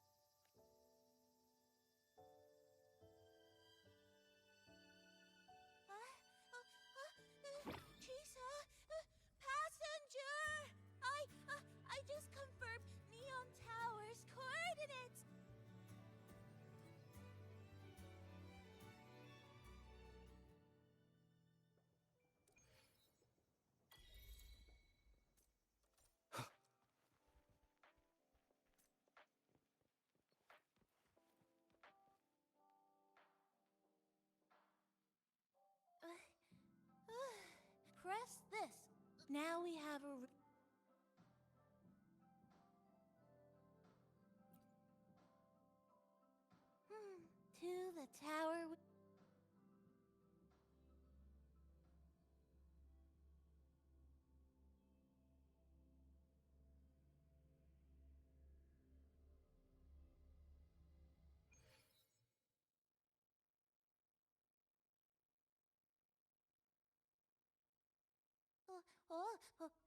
Chisa! Passenger! I just confirmed Neon Tower's coordinates! Press this. Now we have a... To the tower...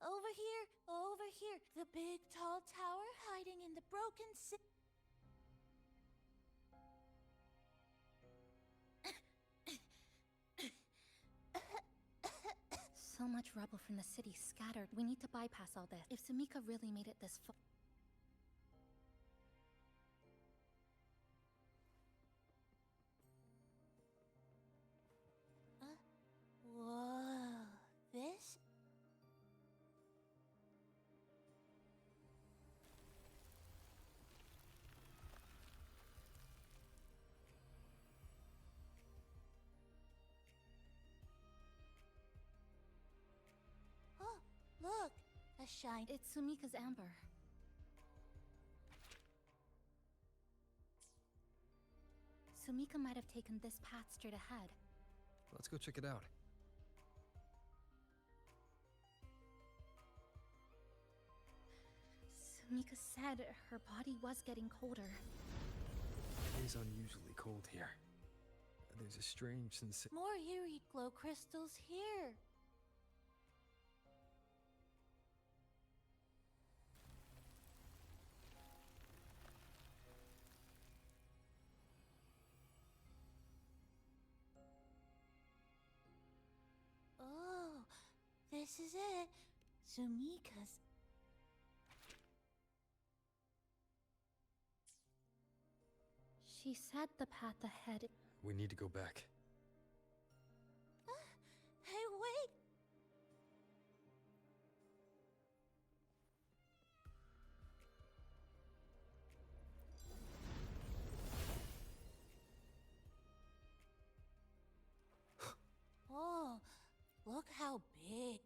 over here, over here. The big tall tower hiding in the broken So much rubble from the city scattered. We need to bypass all this. If Sumika really made it this far... Whoa, this? Oh, look, a shine. It's Sumika's amber. Sumika might have taken this path straight ahead. Let's go check it out. Sumika said her body was getting colder. It is unusually cold here. There's a strange sensation. More eerie glow crystals here. Oh, this is it. Sumika's. She said the path ahead. We need to go back. Hey, wait! Look how big.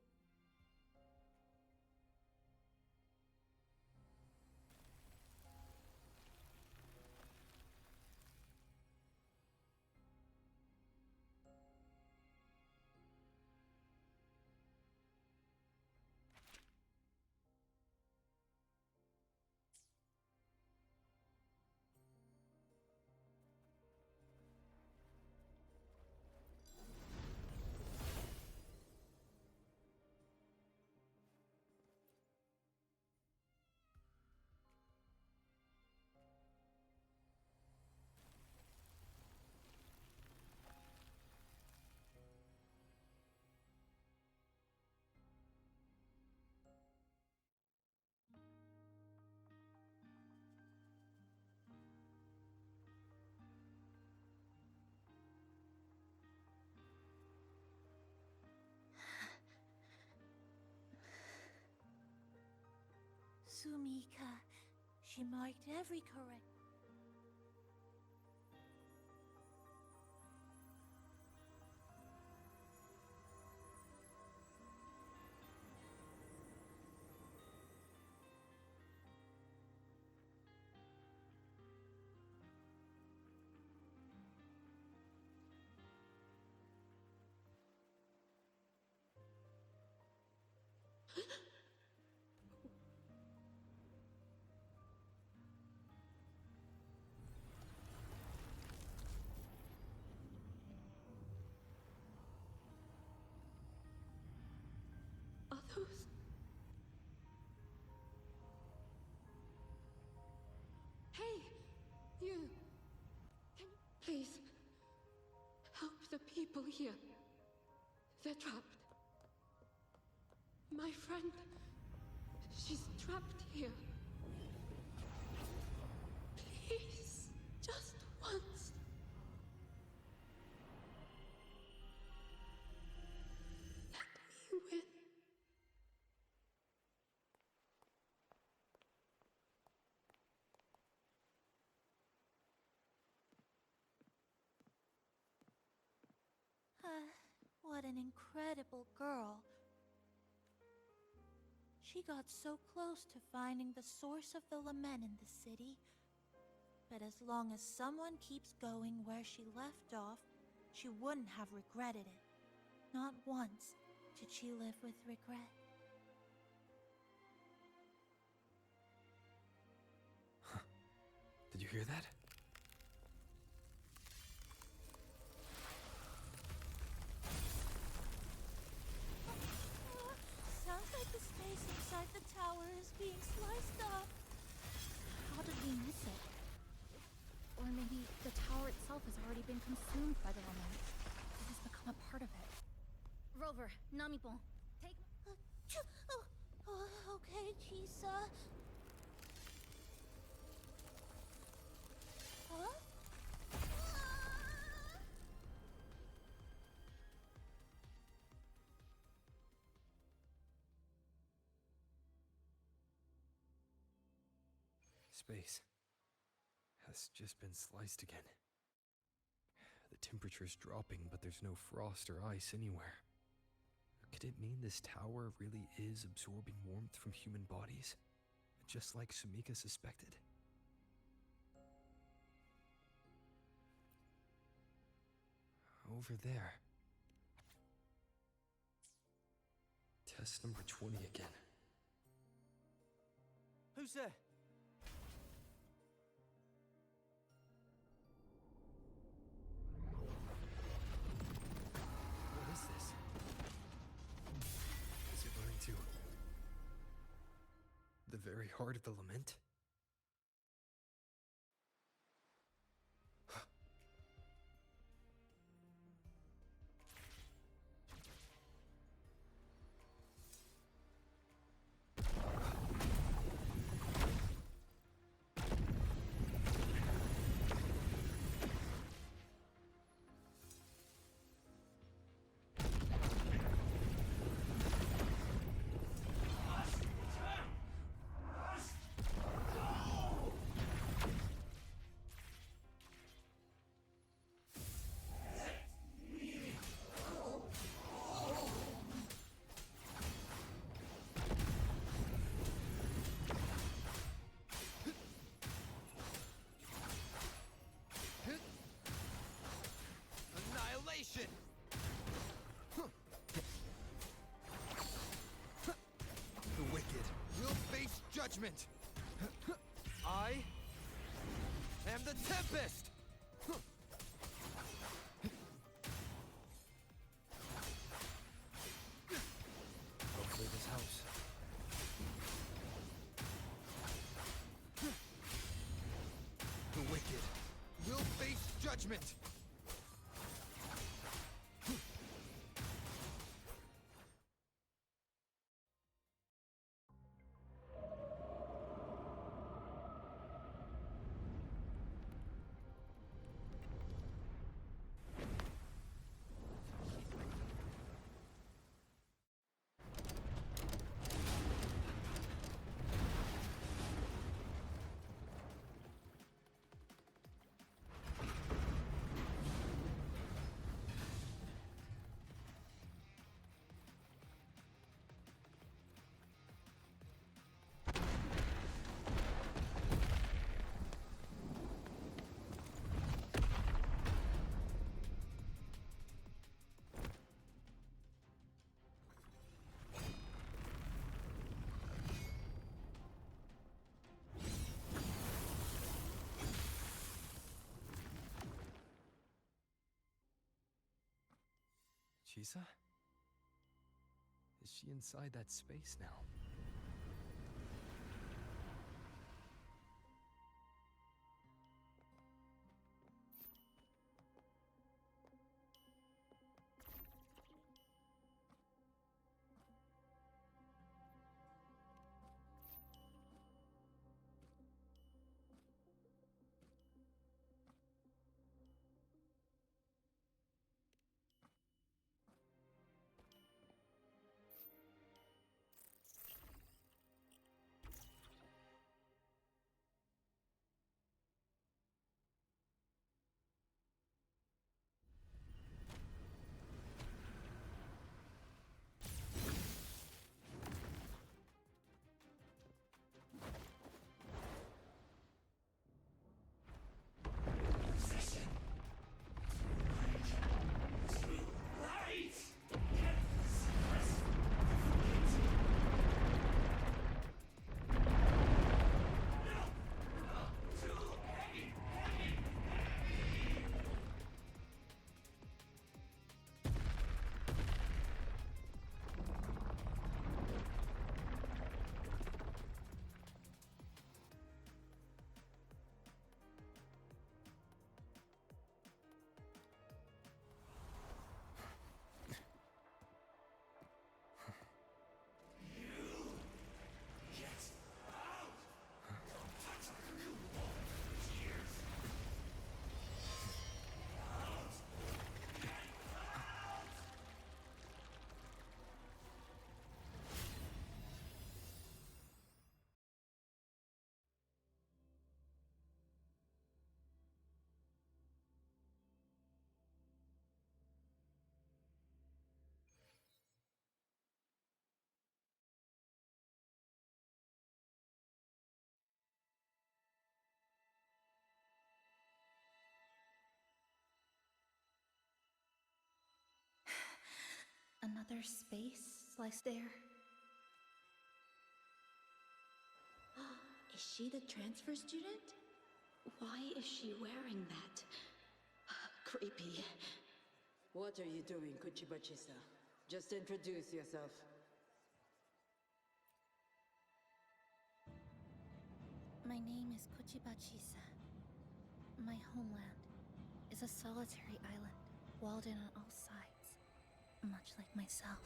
Sumika, she marked every correct. Are those... Hey, you! Can you please help the people here? They're trapped. My friend, she's trapped here. Please, just once. Let me win. What an incredible girl. She got so close to finding the source of the lament in the city. But as long as someone keeps going where she left off, she wouldn't have regretted it. Not once did she live with regret. Did you hear that? Sounds like the space inside the tower is being sliced up. How did we miss it? Or maybe the tower itself has already been consumed by the lament. It has become a part of it. Rover, Namipon, take... Okay, Chisa. Huh? Space has just been sliced again. The temperature's dropping, but there's no frost or ice anywhere. Could it mean this tower really is absorbing warmth from human bodies? Just like Sumika suspected? Over there. Test number 20 again. Who's there? What is this? Is it going to... the very heart of the lament? destruction! The wicked will face judgment! I am the Tempest! Hopefully this helps. The wicked will face judgment! Chisa? Is she inside that space now? Another space sliced there. Is she the transfer student? Why is she wearing that? Creepy. What are you doing, Kuchibachisa? Just introduce yourself. My name is Kuchibachisa. My homeland is a solitary island, walled in on all sides, much like myself.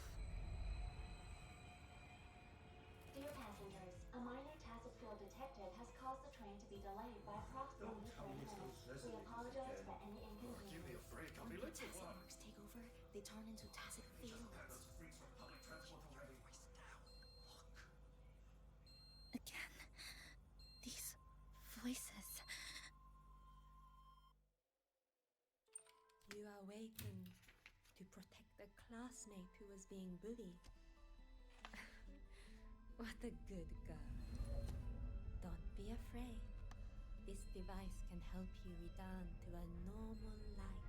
Dear passengers, a minor Tacit Field detective has caused the train to be delayed by approximately 30 minutes. We apologize for any inconvenience. Give me a break, I'll be When late the for Tacit work. marks take over, they turn into Tacit Fields. Again, these voices. You awakened to protect a classmate who was being bullied. What a good girl. Don't be afraid. This device can help you return to a normal life.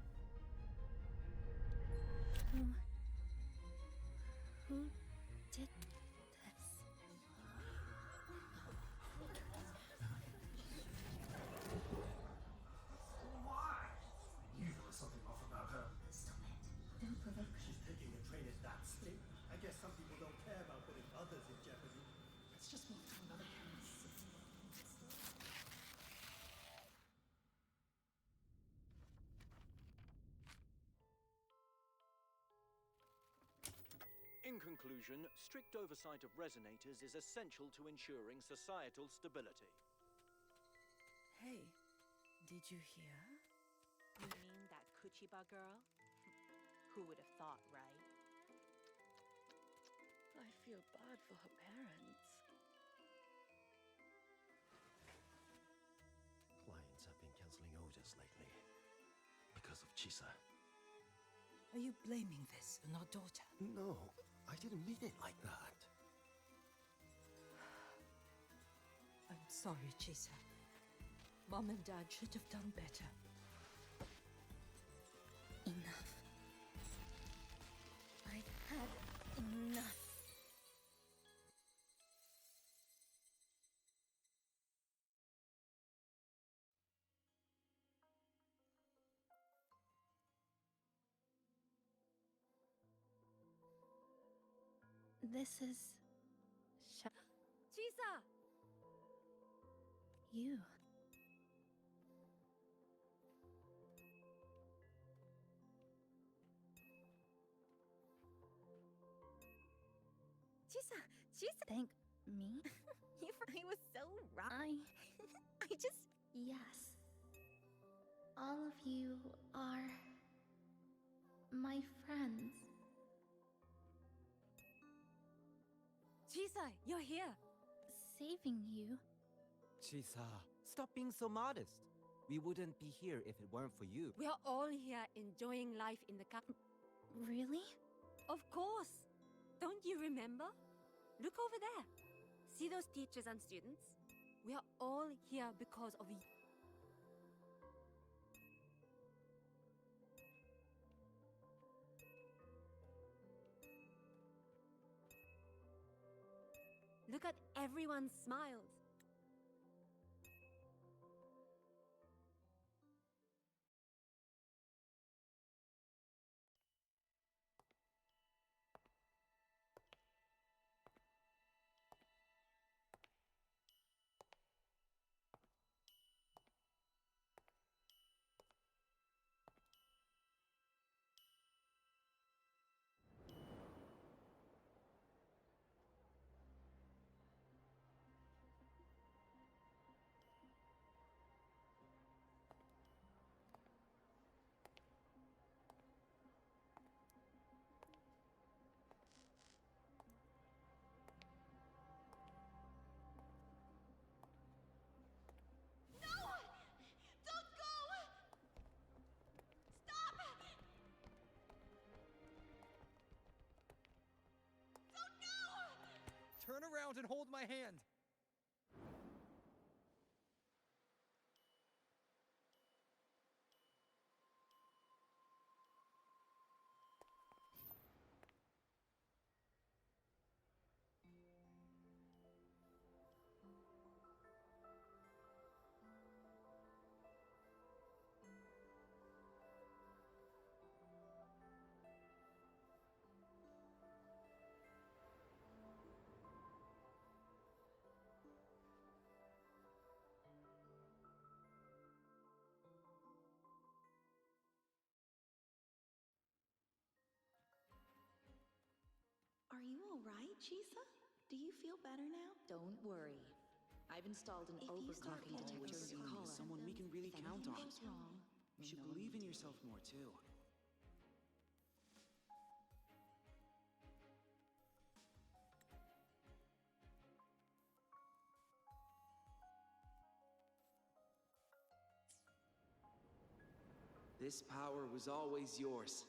Some people don't care about putting others in jeopardy. Let's just move to another campus. In conclusion, strict oversight of resonators is essential to ensuring societal stability. Hey, did you hear? You mean that Kuchiba girl? Who would have thought, right? I feel bad for her parents. Clients have been canceling orders lately because of Chisa. Are you blaming this on our daughter? No, I didn't mean it like that. I'm sorry, Chisa. Mom and Dad should have done better. Enough. I've had enough. This is... Chisa! you. Chisa! Thank me? I was so wrong. I just... Yes. All of you are... my friends. Chisa, you're here. Saving you. Chisa, stop being so modest. We wouldn't be here if it weren't for you. We are all here enjoying life in the camp. Really? Of course. Don't you remember? Look over there. See those teachers and students? We are all here because of you. Look at everyone's smiles. Turn around and hold my hand! Are you alright, Chisa? Do you feel better now? Don't worry. I've installed an overclocking detector in your collar. Someone we can really count on. Goes wrong. You should believe in yourself more, too. This power was always yours.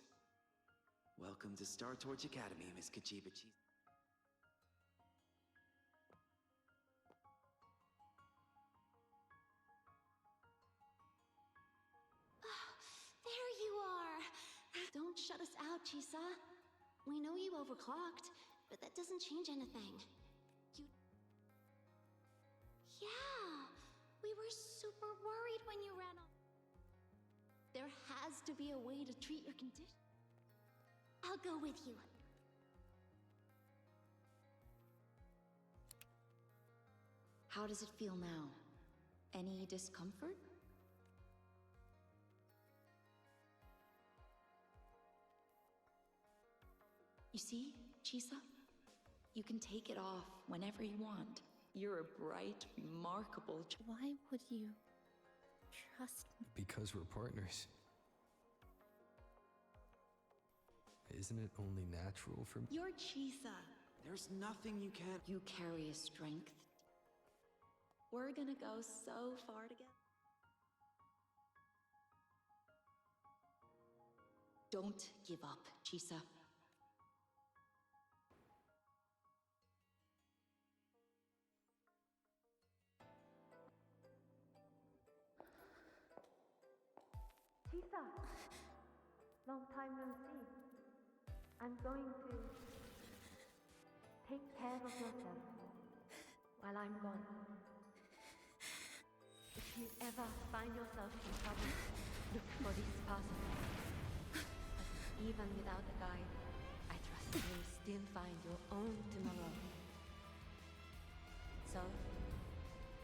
Welcome to Star Torch Academy, Miss Kachibachi. There you are! Don't shut us out, Chisa. We know you overclocked, but that doesn't change anything. You... Yeah! We were super worried when you ran off. There has to be a way to treat your condition. I'll go with you. How does it feel now? Any discomfort? You see, Chisa? You can take it off whenever you want. You're a bright, remarkable Why would you trust me? Because we're partners. Isn't it only natural for me? You're Chisa. There's nothing you can't. You carry a strength. We're gonna go so far together. Don't give up, Chisa. Chisa, long time no see. I'm going to take care of yourself while I'm gone. If you ever find yourself in trouble, look for this person. But even without a guide, I trust you'll still find your own tomorrow. So,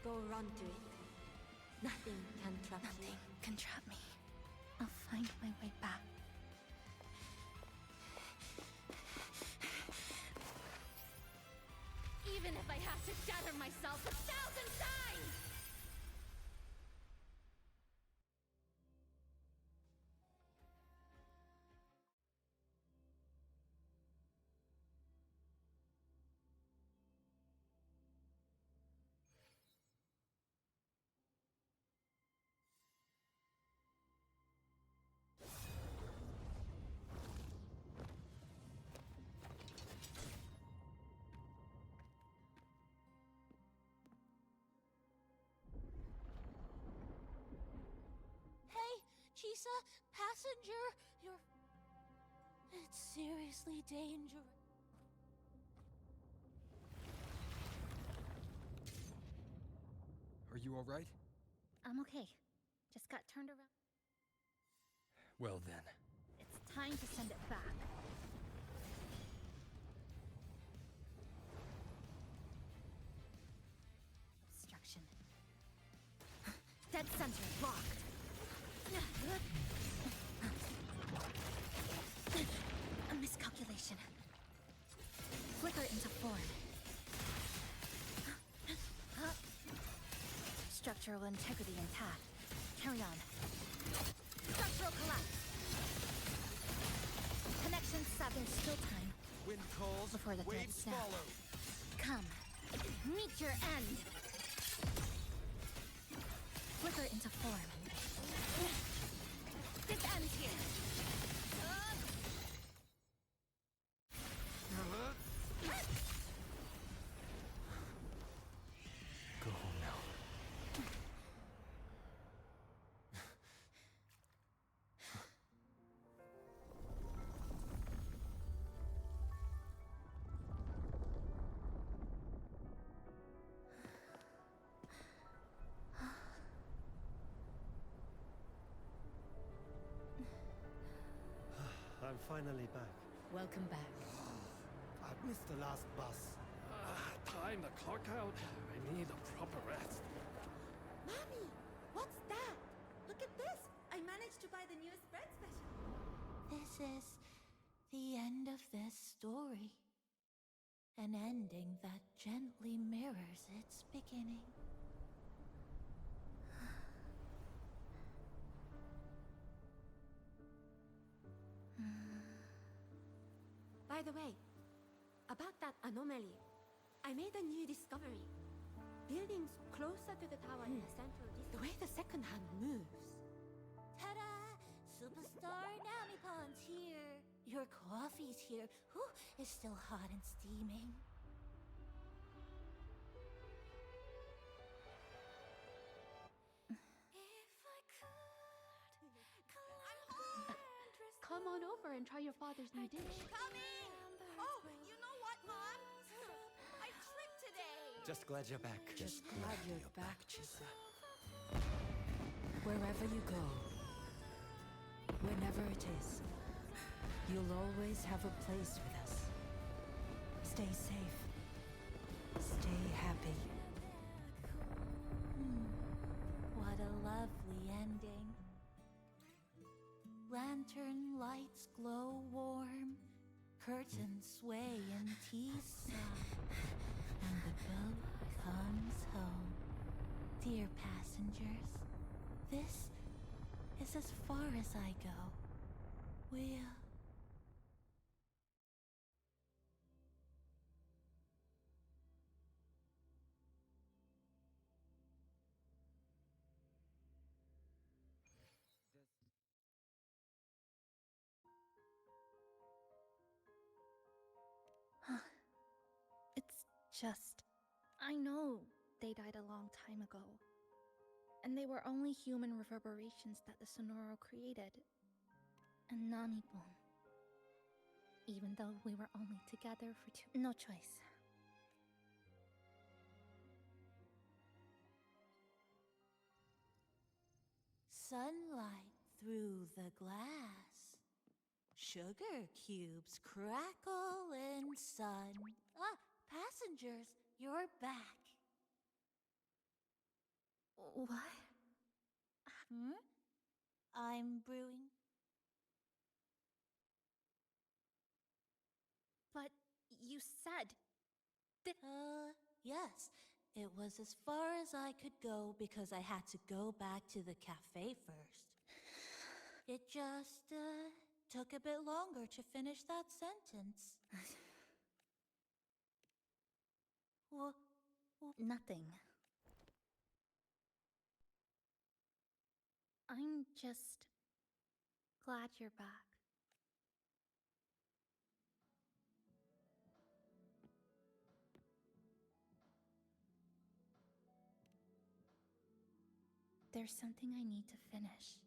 go run to it. Nothing can trap you. Nothing can trap me. I'll find my way back. Even if I have to shatter myself 1,000 times! Chisa, passenger, you're... It's seriously dangerous. Are you all right? I'm okay. Just got turned around. Well then. It's time to send it back. Obstruction. Dead center locked. A miscalculation. Flicker into form. Structural integrity intact. Carry on. Structural collapse. Connection sapping still time. Wind calls, before the thread waves snap. follow. Come. Meet your end. Flicker into form. This ends here. Go home now. I'm finally back. Welcome back. I missed the last bus. Time to clock out. I need a proper rest. Mommy, what's that? Look at this. I managed to buy the newest bread special. This is the end of this story. An ending that gently mirrors its beginning. By the way, about that anomaly, I made a new discovery. Buildings closer to the tower in the central district, the way the second hand moves. Ta-da! Superstar Namipon's here. Your coffee's here. Whew, it's still hot and steaming. Come on over and try your father's new dish. Coming! Oh, you know what, Mom? I tripped today! Just glad you're back. Just glad you're back, Chisa. Wherever you go, whenever it is, you'll always have a place with us. Stay safe. Stay happy. lantern lights glow warm, curtains sway and teas sigh, and the boat comes home. Dear passengers, this is as far as I go. We'll... It's just... I know they died a long time ago. And they were only human reverberations that the Sonoro created. And Nami-bun. Even though we were only together for no choice. Sunlight through the glass. Sugar cubes crackle in sun. Ah, passengers, you're back. What? I'm brewing. But you said... Yes. It was as far as I could go because I had to go back to the cafe first. It just, took a bit longer to finish that sentence. Nothing. I'm just... glad you're back. There's something I need to finish.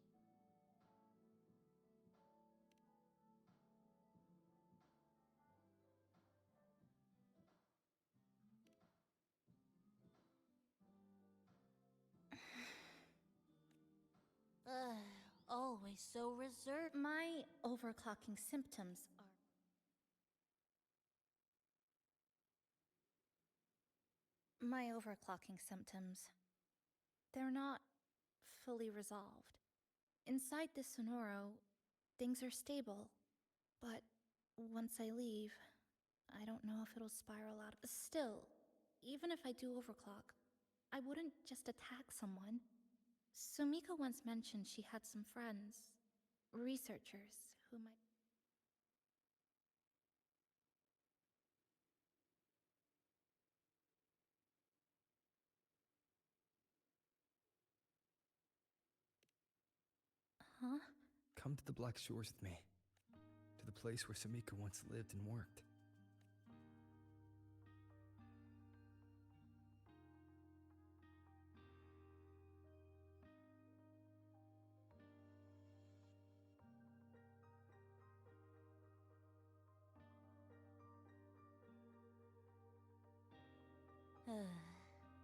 Always so reserved. My overclocking symptoms are... My overclocking symptoms... They're not fully resolved. Inside this Sonoro, things are stable. But once I leave, I don't know if it'll spiral out. Still, even if I do overclock, I wouldn't just attack someone. Sumika once mentioned she had some friends, researchers, who might... Huh? Come to the Black Shores with me. To the place where Sumika once lived and worked.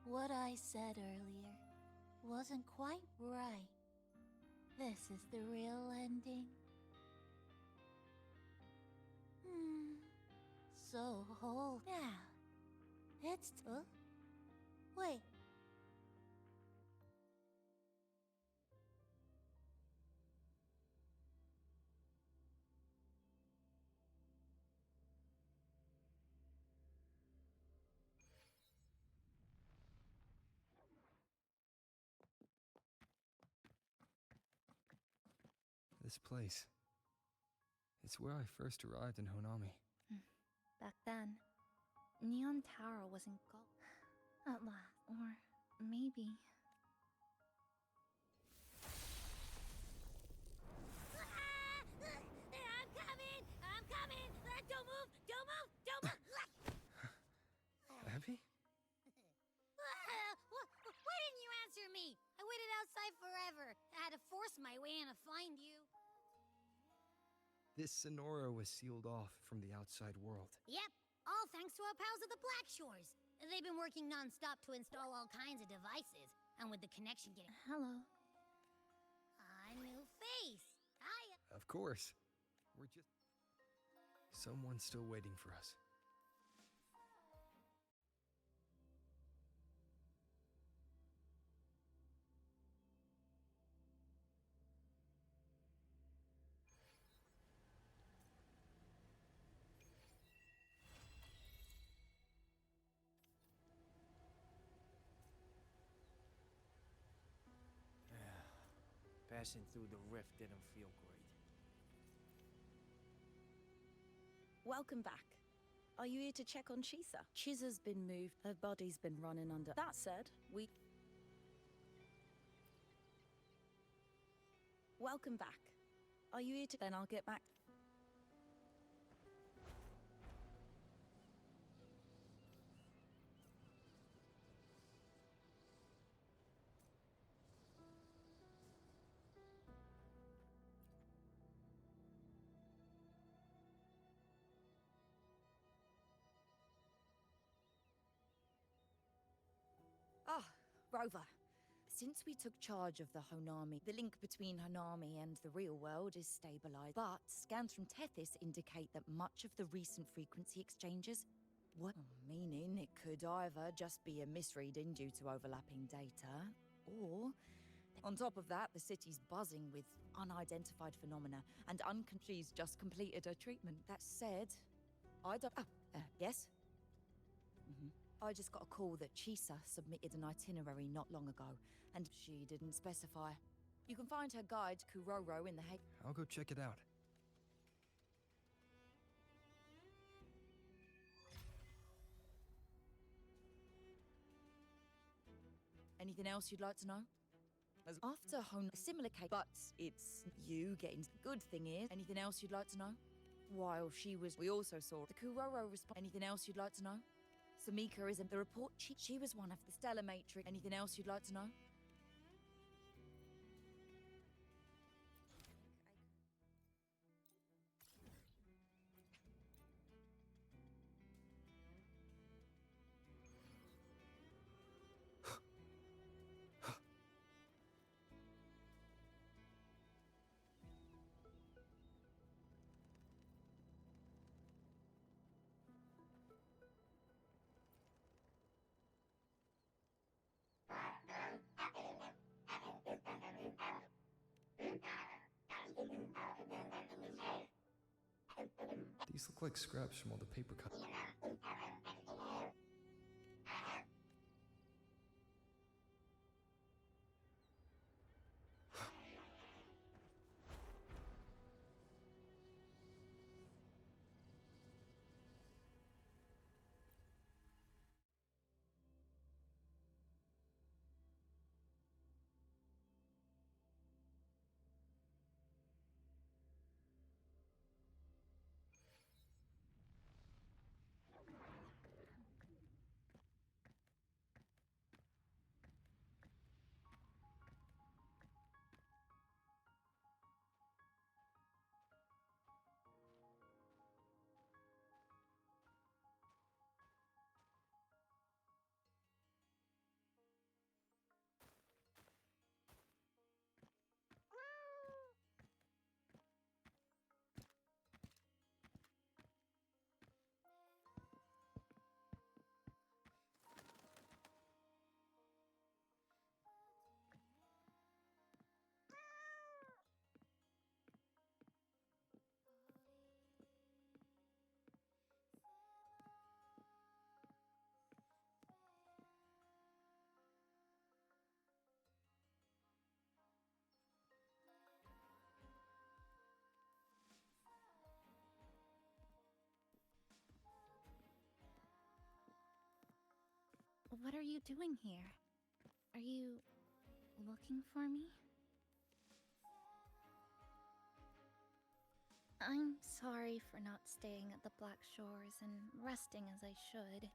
What I said earlier wasn't quite right. This is the real ending. So whole now. It's... Wait. This place. It's where I first arrived in Honami. Back then, Neon Tower was engulfed. At last. Or maybe... I'm coming! Don't move! Don't move! Don't move! Abby? Why didn't you answer me? I waited outside forever. I had to force my way in to find you. This Sonoro was sealed off from the outside world. Yep, all thanks to our pals at the Black Shores. They've been working non-stop to install all kinds of devices, and with the connection getting... Hello. A new face. Hiya. Of course. We're just... Someone's still waiting for us. Passing through the rift didn't feel great. Welcome back. Are you here to check on Chisa? Chisa's been moved. Her body's been running under. That said, Welcome back. Are you here to... Then I'll get back. Ah, Rover. Since we took charge of the Honami, the link between Honami and the real world is stabilized. But scans from Tethys indicate that much of the recent frequency exchanges... Meaning it could either just be a misreading due to overlapping data, or... On top of that, the city's buzzing with unidentified phenomena, and she's just completed her treatment. That said, I don't... yes? I just got a call that Chisa submitted an itinerary not long ago, and she didn't specify. You can find her guide, Kuroro, in the I'll go check it out. Anything else you'd like to know? After a similar case, but it's you getting... Good thing is, anything else you'd like to know? While she was... We also saw the Kuroro respond... Anything else you'd like to know? Samika isn't the report. She was one of the Stellar Matrix. Anything else you'd like to know? These look like scraps from all the paper cut. What are you doing here? Are you looking for me? I'm sorry for not staying at the Black Shores and resting as I should.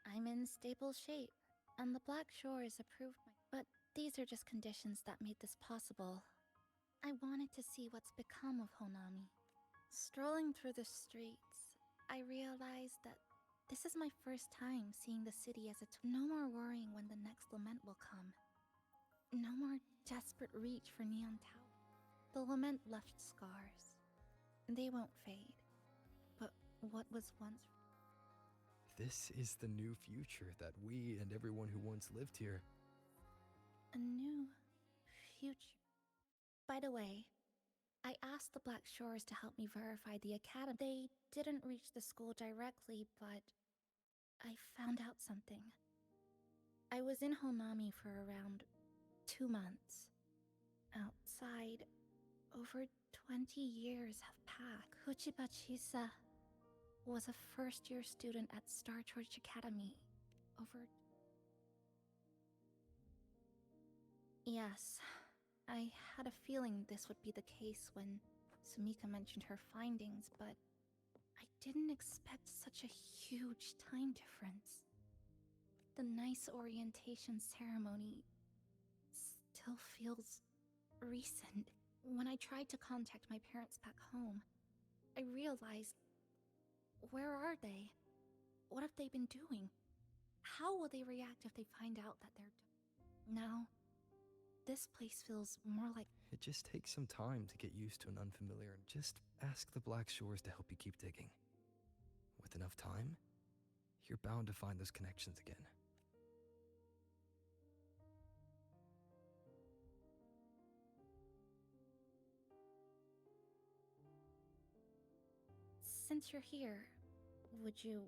I'm in stable shape, and the Black Shores approved my... But these are just conditions that made this possible. I wanted to see what's become of Honami. Strolling through the streets, I realized that this is my first time seeing the city as no more worrying when the next lament will come. No more desperate reach for Neon Tower. The lament left scars. They won't fade. But what was once... This is the new future that we and everyone who once lived here... A new future. By the way, I asked the Black Shores to help me verify the academy. They didn't reach the school directly, but I found out something. I was in Honami for around 2 months. Outside, over 20 years have passed. Kuchiba Chisa was a first-year student at Star Torch Academy. Yes, I had a feeling this would be the case when Sumika mentioned her findings, but I didn't expect such a huge time difference. The nice orientation ceremony still feels recent. When I tried to contact my parents back home, I realized, where are they? What have they been doing? How will they react if they find out that they're... Now, this place feels more like... It just takes some time to get used to an unfamiliar, and just ask the Black Shores to help you keep digging. With enough time, you're bound to find those connections again. Since you're here, would you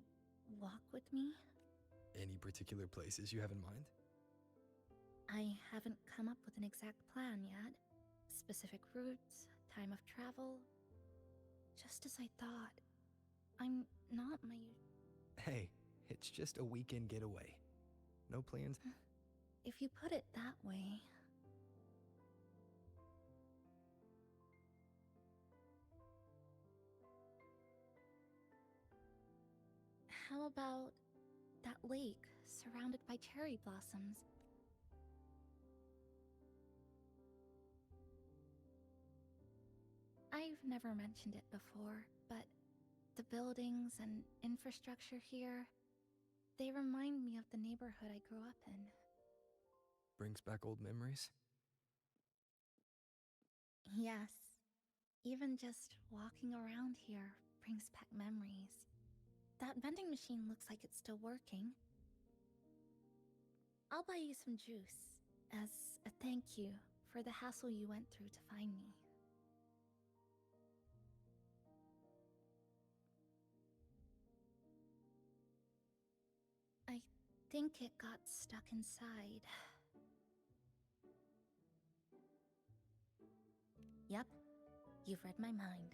walk with me? Any particular places you have in mind? I haven't come up with an exact plan yet. Specific routes, time of travel. Just as I thought. I'm not my... Hey, it's just a weekend getaway. No plans? If you put it that way... How about that lake surrounded by cherry blossoms? I've never mentioned it before, but the buildings and infrastructure here, they remind me of the neighborhood I grew up in. Brings back old memories? Yes. Even just walking around here brings back memories. That vending machine looks like it's still working. I'll buy you some juice as a thank you for the hassle you went through to find me. I think it got stuck inside. Yep, you've read my mind.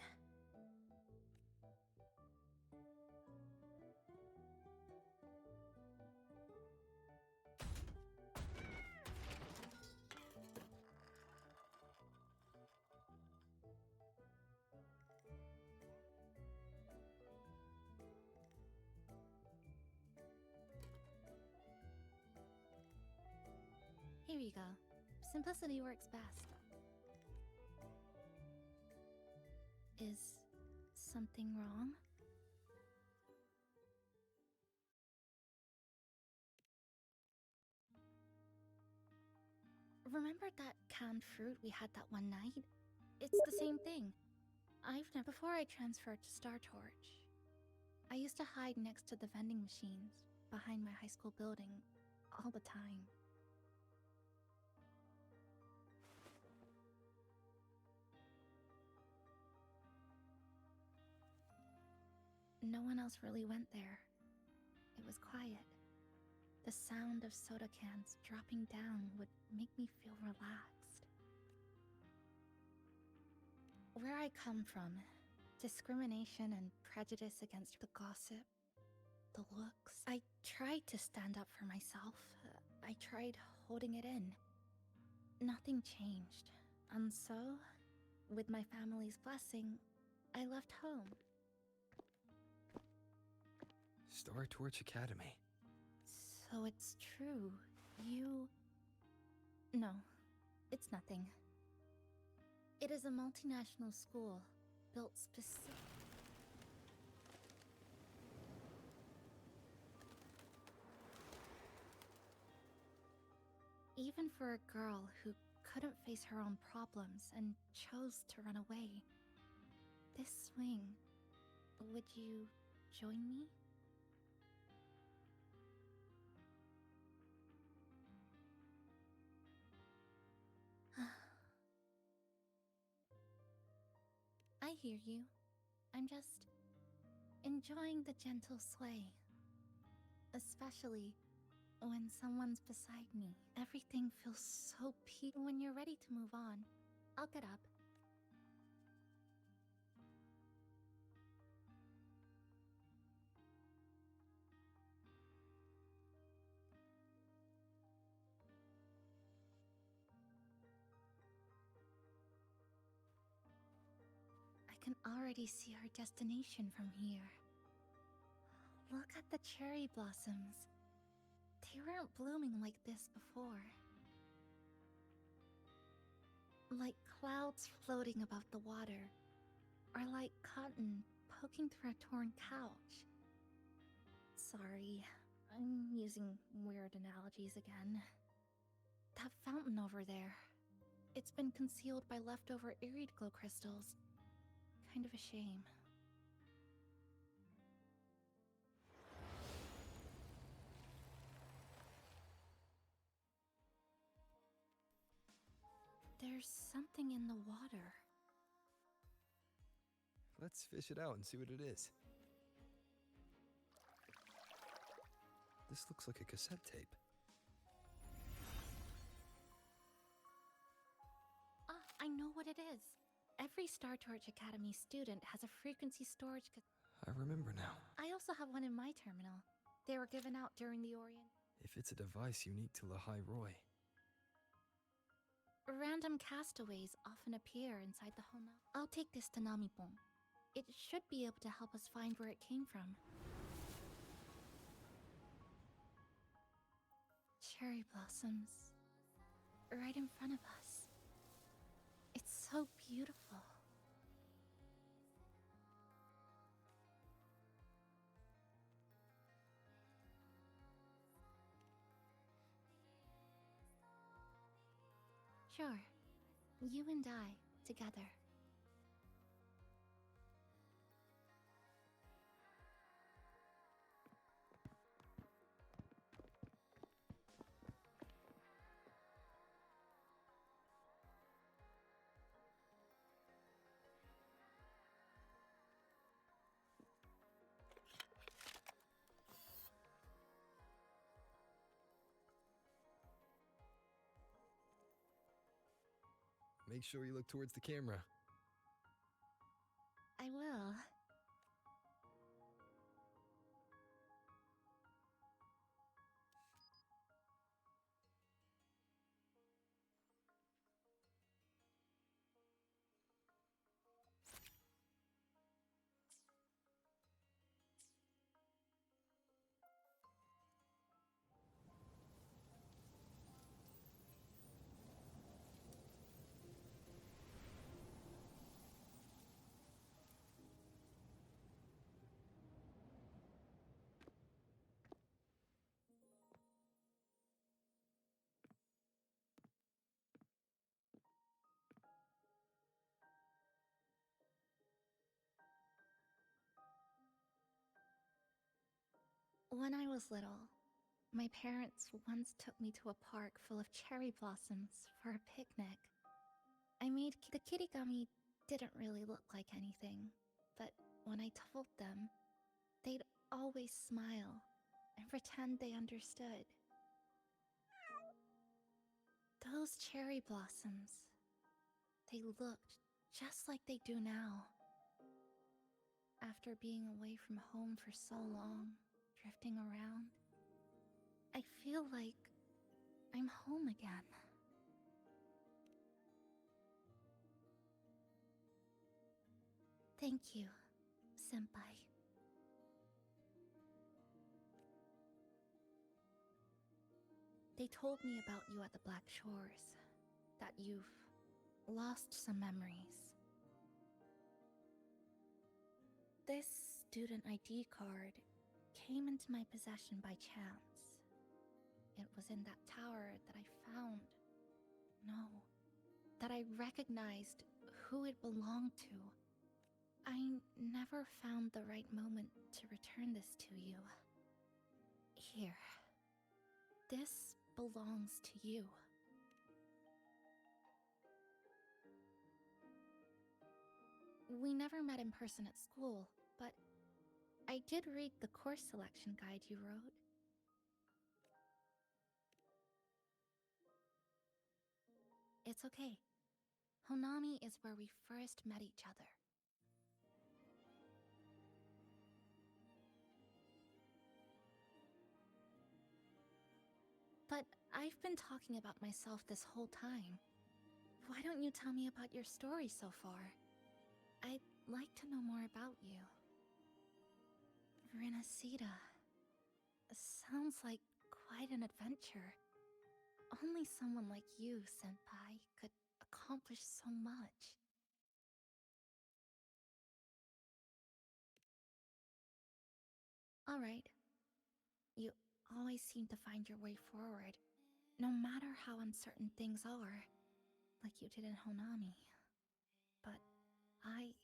Here you go. Simplicity works best. Is something wrong? Remember that canned fruit we had that one night? It's the same thing. Before I transferred to Star Torch, I used to hide next to the vending machines behind my high school building all the time. No one else really went there. It was quiet. The sound of soda cans dropping down would make me feel relaxed. Where I come from, discrimination and prejudice against the gossip, the looks. I tried to stand up for myself. I tried holding it in. Nothing changed. And so, with my family's blessing, I left home. Star Torch Academy. So it's true. You... No, it's nothing. It is a multinational school, built specific... Even for a girl who couldn't face her own problems and chose to run away. This swing, would you join me? I hear you. I'm just enjoying the gentle sway. Especially when someone's beside me. Everything feels so peaceful. When you're ready to move on, I'll get up. I can already see our destination from here. Look at the cherry blossoms. They weren't blooming like this before. Like clouds floating above the water, or like cotton poking through a torn couch. Sorry, I'm using weird analogies again. That fountain over there, it's been concealed by leftover irid glow crystals. Kind of a shame. There's something in the water. Let's fish it out and see what it is. This looks like a cassette tape. Ah, I know what it is. Every Star Torch Academy student has a frequency storage. I remember now. I also have one in my terminal. They were given out during the Orient. If it's a device unique to Lahai Roy. Random castaways often appear inside the Hona. I'll take this to Namipon. It should be able to help us find where it came from. Cherry blossoms. Right in front of us. It's so beautiful. Sure. You and I, together. Make sure you look towards the camera. I will. When I was little, my parents once took me to a park full of cherry blossoms for a picnic. The kirigami didn't really look like anything, but when I told them, they'd always smile and pretend they understood. Those cherry blossoms, they looked just like they do now. After being away from home for so long, drifting around, I feel like I'm home again. Thank you, Senpai. They told me about you at the Black Shores, that you've lost some memories. This student ID card came into my possession by chance. It was in that tower that I found. No, that I recognized who it belonged to. I never found the right moment to return this to you. Here. This belongs to you. We never met in person at school, but I did read the course selection guide you wrote. It's okay. Honami is where we first met each other. But I've been talking about myself this whole time. Why don't you tell me about your story so far? I'd like to know more about you. Renacida. Sounds like quite an adventure. Only someone like you, Senpai, could accomplish so much. Alright. You always seem to find your way forward, no matter how uncertain things are, like you did in Honami. But I...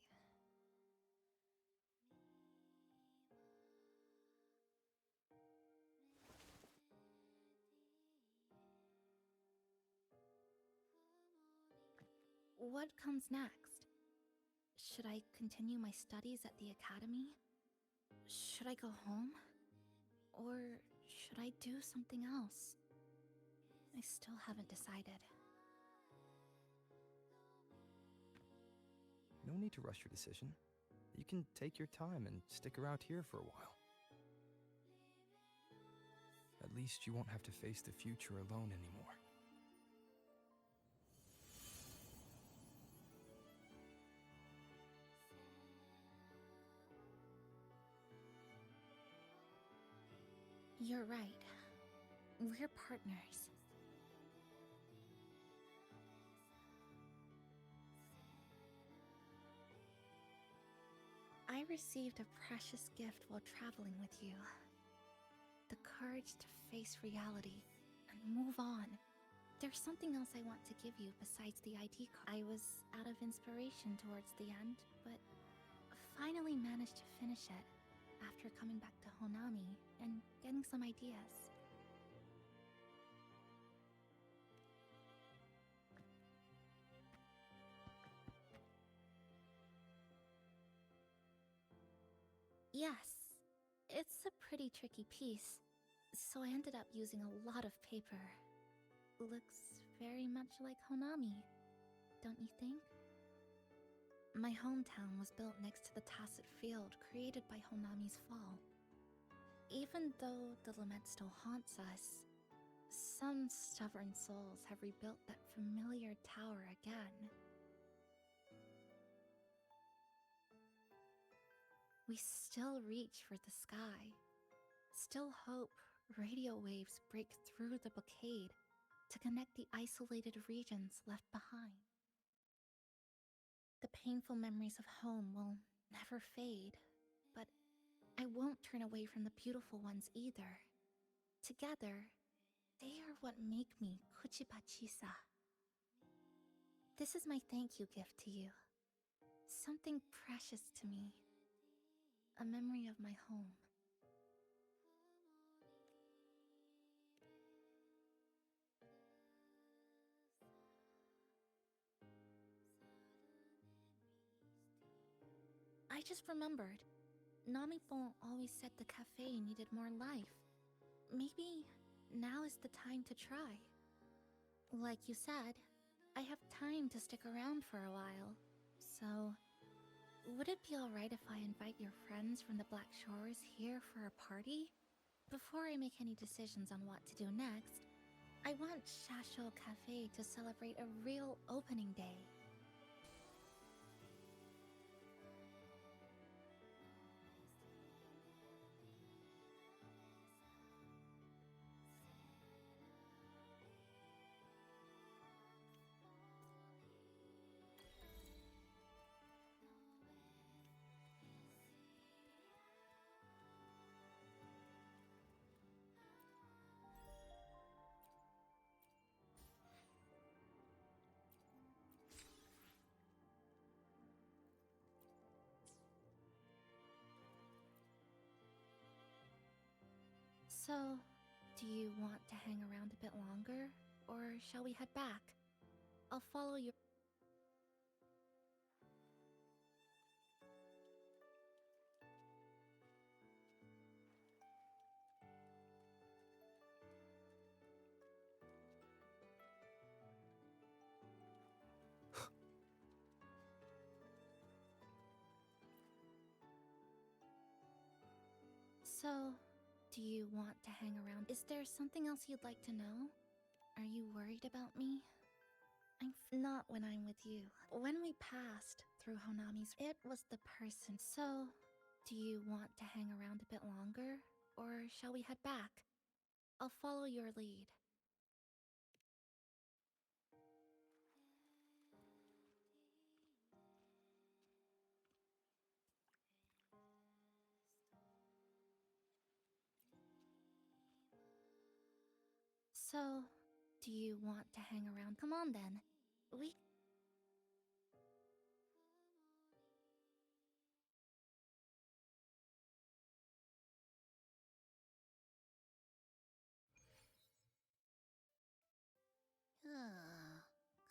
What comes next? Should I continue my studies at the academy? Should I go home? Or should I do something else? I still haven't decided. No need to rush your decision. You can take your time and stick around here for a while. At least you won't have to face the future alone anymore. You're right. We're partners. I received a precious gift while traveling with you. The courage to face reality and move on. There's something else I want to give you besides the ID card. I was out of inspiration towards the end, but finally managed to finish it after coming back to Honami and getting some ideas. Yes, it's a pretty tricky piece, so I ended up using a lot of paper. Looks very much like Honami, don't you think? My hometown was built next to the tacit field created by Honami's fall. Even though the lament still haunts us, some stubborn souls have rebuilt that familiar tower again. We still reach for the sky, still hope radio waves break through the blockade to connect the isolated regions left behind. The painful memories of home will never fade, but I won't turn away from the beautiful ones either. Together, they are what make me Kuchibachisa. This is my thank you gift to you. Something precious to me. A memory of my home. I just remembered. Namipon always said the cafe needed more life. Maybe now is the time to try. Like you said, I have time to stick around for a while. So, would it be alright if I invite your friends from the Black Shores here for a party? Before I make any decisions on what to do next, I want Shasho Cafe to celebrate a real opening day. So, do you want to hang around a bit longer, or shall we head back? I'll follow your... So, do you want to hang around? Is there something else you'd like to know? Are you worried about me? Not when I'm with you. When we passed through Honami's, it was the person. So, do you want to hang around a bit longer? Or shall we head back? I'll follow your lead. So, do you want to hang around? Come on then. We...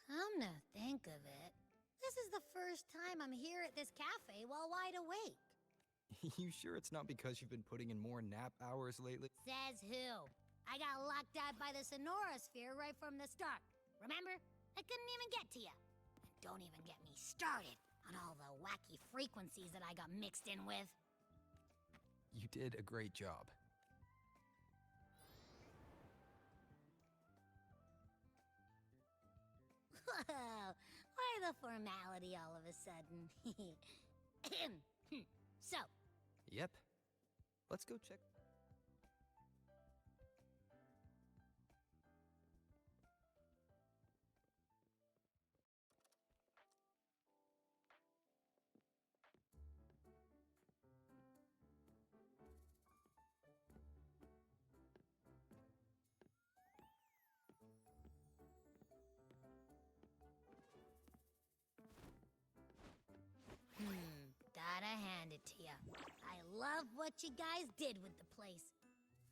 Come to think of it, this is the first time I'm here at this cafe while wide awake. You sure it's not because you've been putting in more nap hours lately? Says who? I got locked out by the Sonora Sphere right from the start. Remember? I couldn't even get to you. And don't even get me started on all the wacky frequencies that I got mixed in with. You did a great job. Whoa, why the formality all of a sudden? So, Yep. Let's go check. gotta hand it to you. I love what you guys did with the place.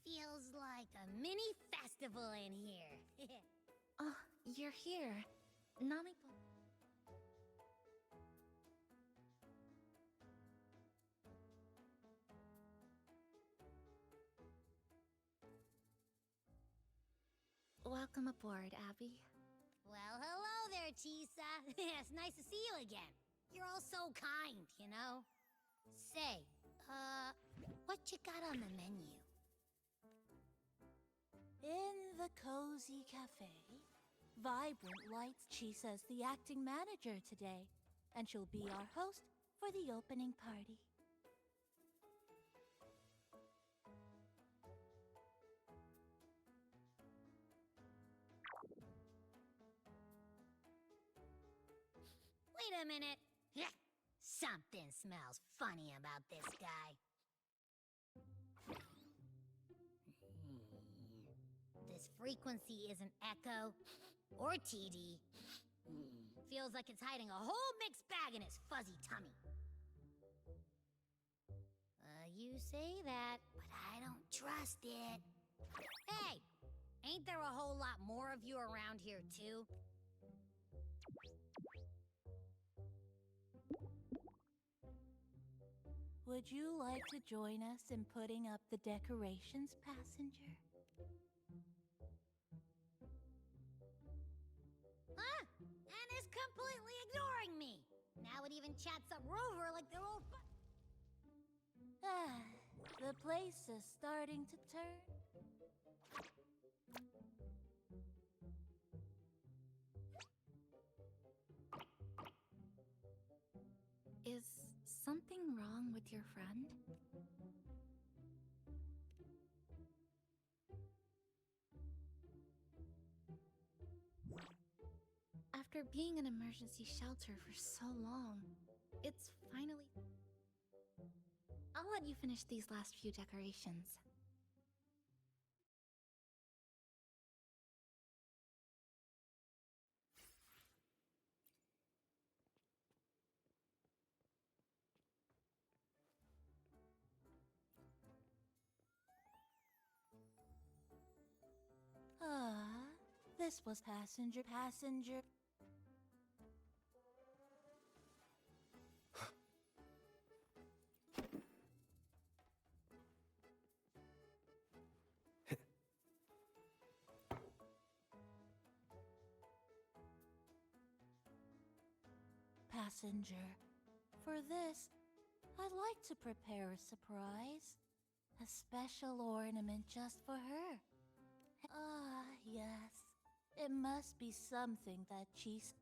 Feels like a mini festival in here. Oh, you're here. Nami... Welcome aboard, Abby. Well, hello there, Chisa. It's nice to see you again. You're all so kind, you know? Say, what you got on the menu? In the cozy cafe, Vibrant Lights. Chisa's the acting manager today, and she'll be our host for the opening party. Wait a minute. Something smells funny about this guy. This frequency isn't echo or TD. Feels like it's hiding a whole mixed bag in its fuzzy tummy. You say that, but I don't trust it. Hey, ain't there a whole lot more of you around here too? Would you like to join us in putting up the decorations, passenger? Huh? And is completely ignoring me. Now it even chats up Rover like their old The place is starting to turn. Is something wrong with your friend? After being in emergency shelter for so long, it's finally... I'll let you finish these last few decorations. This was passenger. Passenger. For this, I'd like to prepare a surprise. A special ornament just for her. Ah, yes. It must be something that she's...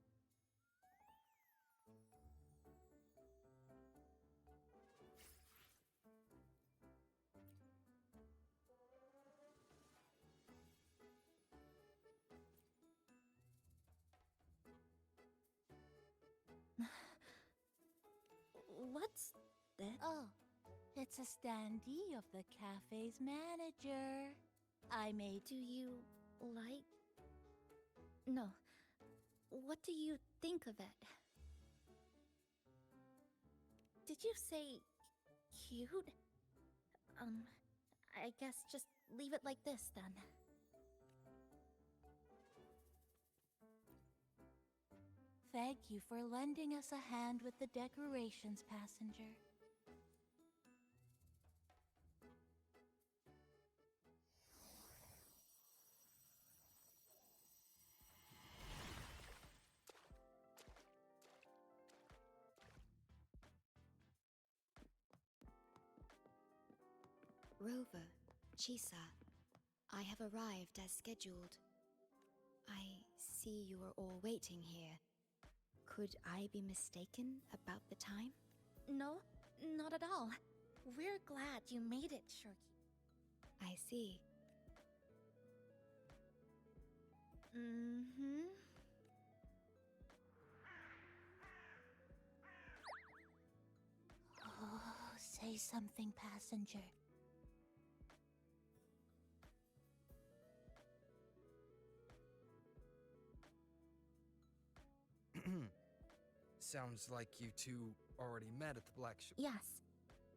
What's that? Oh, it's a standee of the cafe's manager. I made... Do you like... No. What do you think of it? Did you say cute? I guess just leave it like this then. Thank you for lending us a hand with the decorations, passenger. Rover, Chisa, I have arrived as scheduled. I see you are all waiting here. Could I be mistaken about the time? No, not at all. We're glad you made it, Shorky. I see. Mm-hmm. Oh, say something, passenger. Sounds like you two already met at the Black Shore. Yes.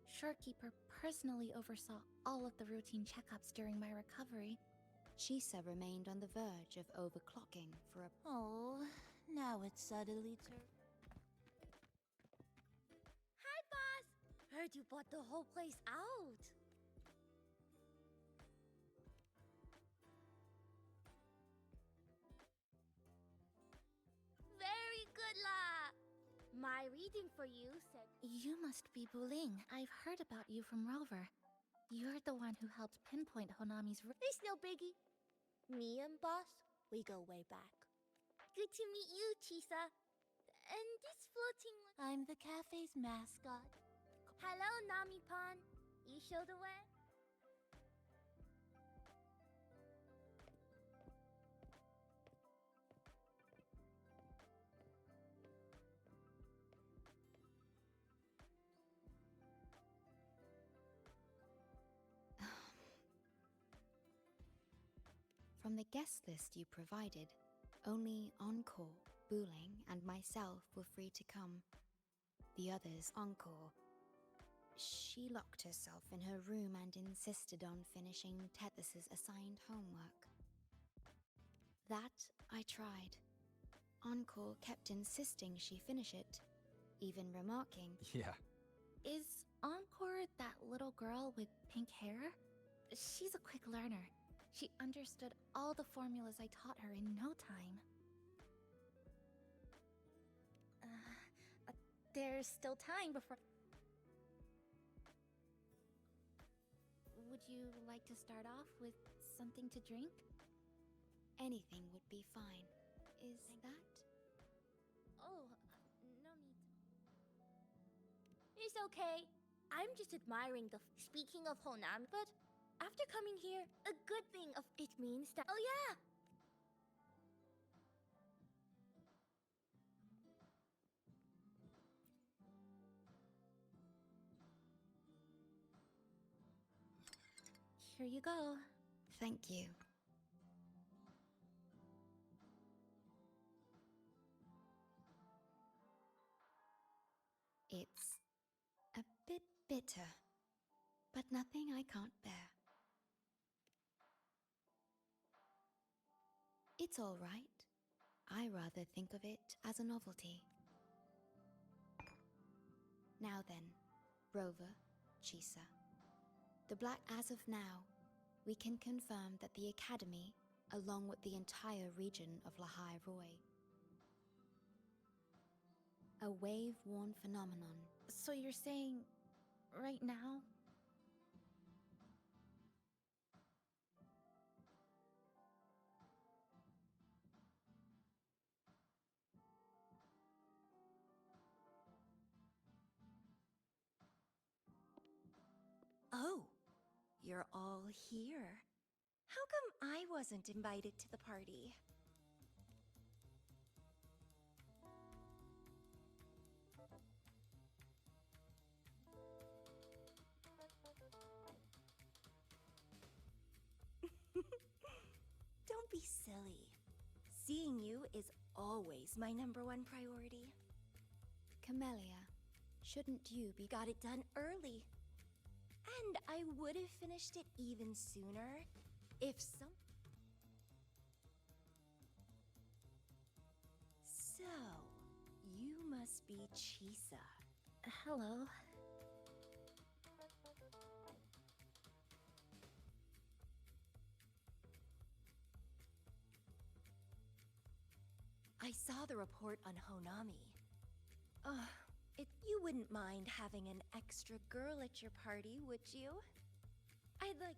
Shorekeeper personally oversaw all of the routine checkups during my recovery. Chisa remained on the verge of overclocking for a... Oh, now it's suddenly Hi, boss! Heard you bought the whole place out. Very good, la! My reading for you said... You must be Buling. I've heard about you from Rover. You're the one who helped pinpoint Honami's... It's no biggie. Me and boss, we go way back. Good to meet you, Chisa. And this floating one... I'm the cafe's mascot. Hello, Nami-pan. You show the way? From the guest list you provided, only Encore, Booling, and myself were free to come. The others, Encore. She locked herself in her room and insisted on finishing Tethys's assigned homework. That I tried. Encore kept insisting she finish it, even remarking, Yeah. Is Encore that little girl with pink hair? She's a quick learner. She understood all the formulas I taught her in no time. There's still time before... Would you like to start off with something to drink? Anything would be fine. Is that? Oh, no need. It's okay. I'm just admiring the... Speaking of Honam, but after coming here, a good thing of it means that... Oh yeah! Here you go. Thank you. It's a bit bitter, but nothing I can't bear. It's all right. I rather think of it as a novelty. Now then, Rover, Chisa. The Black, as of now, we can confirm that the Academy, along with the entire region of Lahai Roy, a wave-worn phenomenon. So you're saying, right now? you're all here. How come I wasn't invited to the party? Don't be silly. Seeing you is always my #1 priority. Camellia, shouldn't you be— Got it done early. And I would have finished it even sooner if some... So, you must be Chisa. Hello. I saw the report on Honami. You wouldn't mind having an extra girl at your party, would you? I'd like...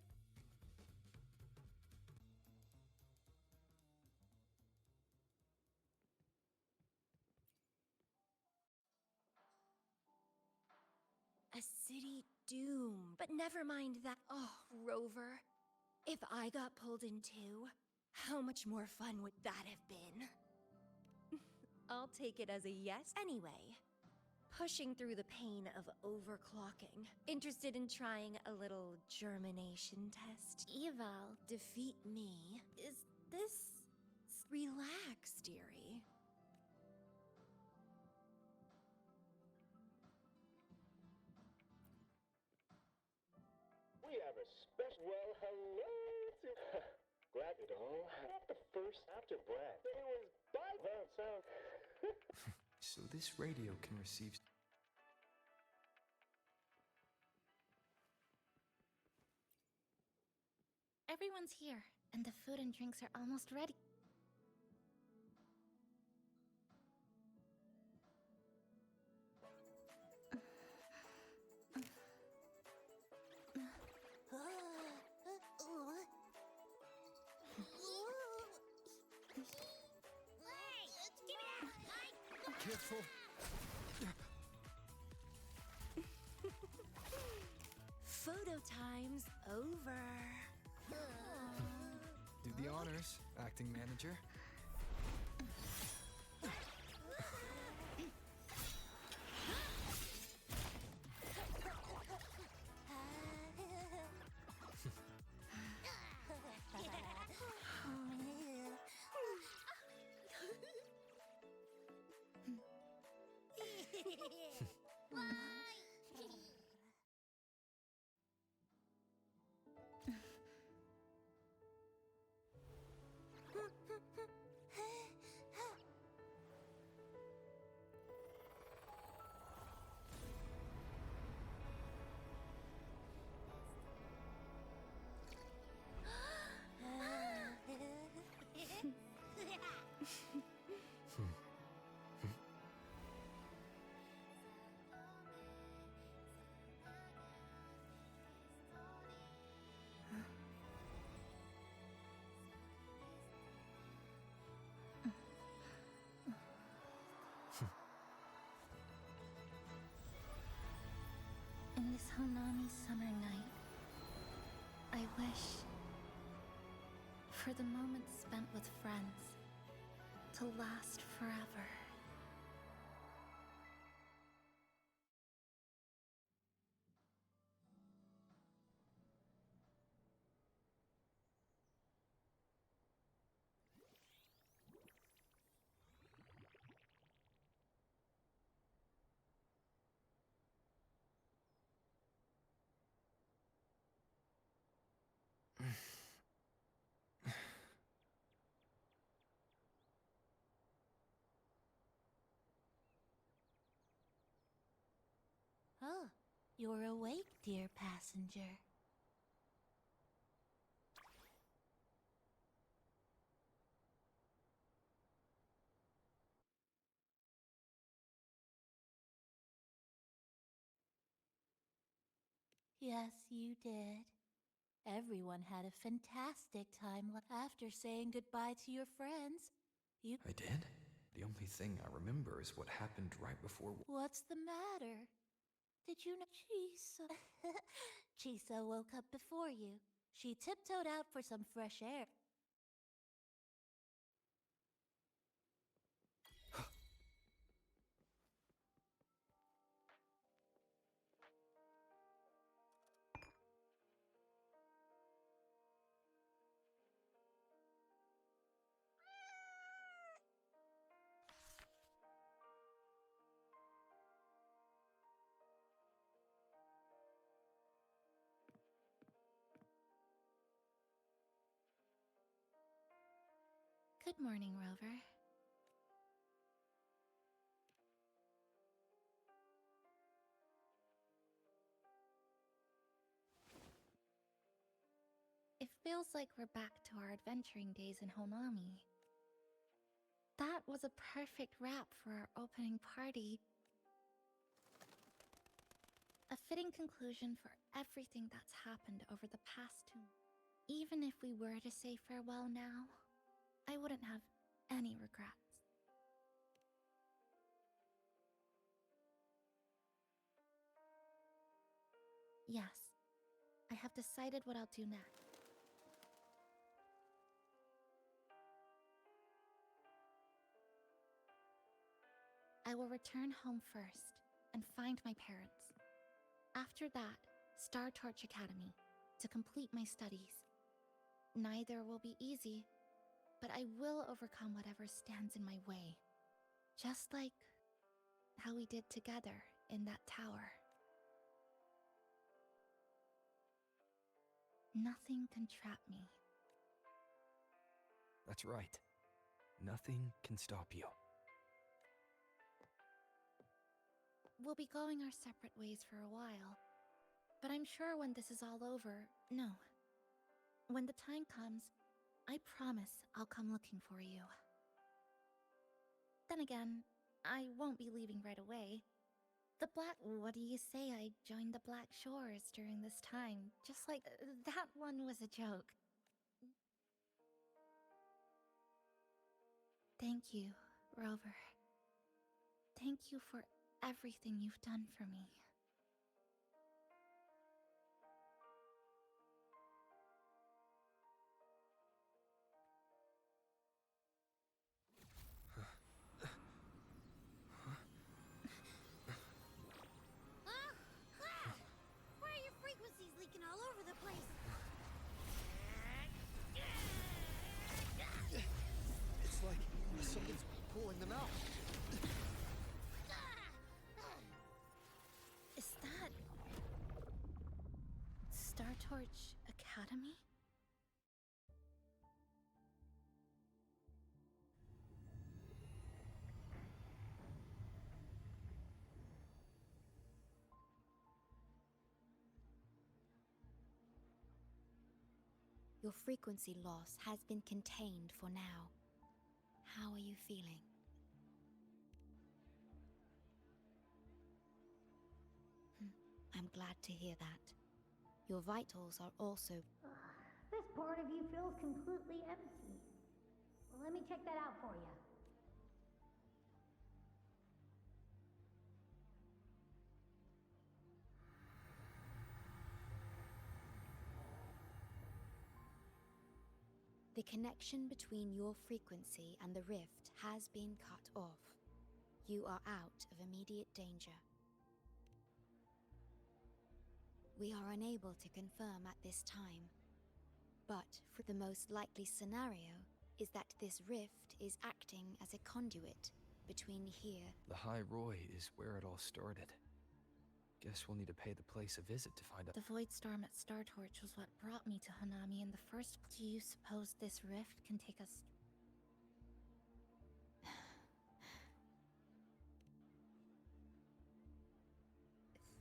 A city doomed. But never mind that. Oh, Rover. If I got pulled in too, how much more fun would that have been? I'll take it as a yes. Anyway, pushing through the pain of overclocking. Interested in trying a little germination test? Eval. Defeat me. Is this... Relax, dearie. We have a special... Well, hello to... Glad it all had the first after breath. It was by... Well, sound... So this radio can receive... Everyone's here, and the food and drinks are almost ready. Careful! Photo time's over. Do the honors, acting manager. In this Honami summer night, I wish for the moments spent with friends to last forever. Oh, you're awake, dear passenger. Yes, you did. Everyone had a fantastic time after saying goodbye to your friends. You... I did? The only thing I remember is what happened right before... What's the matter? Did you know Chisa? Chisa woke up before you. She tiptoed out for some fresh air. Good morning, Rover. It feels like we're back to our adventuring days in Honami. That was a perfect wrap for our opening party. A fitting conclusion for everything that's happened over the past 2 months. Even if we were to say farewell now, I wouldn't have any regrets. Yes, I have decided what I'll do next. I will return home first and find my parents. After that, Star Torch Academy to complete my studies. Neither will be easy, but I will overcome whatever stands in my way. Just like how we did together in that tower. Nothing can trap me. That's right. Nothing can stop you. We'll be going our separate ways for a while. But I'm sure when this is all over, no. When the time comes, I promise I'll come looking for you. Then again, I won't be leaving right away. What do you say I joined the Black Shores during this time? Just like, that one was a joke. Thank you, Rover. Thank you for everything you've done for me. Why are your frequencies leaking all over the place? It's like something's pulling them out. Is that Star Torch Academy? Your frequency loss has been contained for now. How are you feeling? I'm glad to hear that. Your vitals are also... This part of you feels completely empty. Well, let me check that out for you. The connection between your frequency and the rift has been cut off. You are out of immediate danger. We are unable to confirm at this time, but for the most likely scenario is that this rift is acting as a conduit between here. The High Roy is where it all started. Guess we'll need to pay the place a visit to find out. The void storm at Star Torch was what brought me to Hanami in the first place. Do you suppose this rift can take us...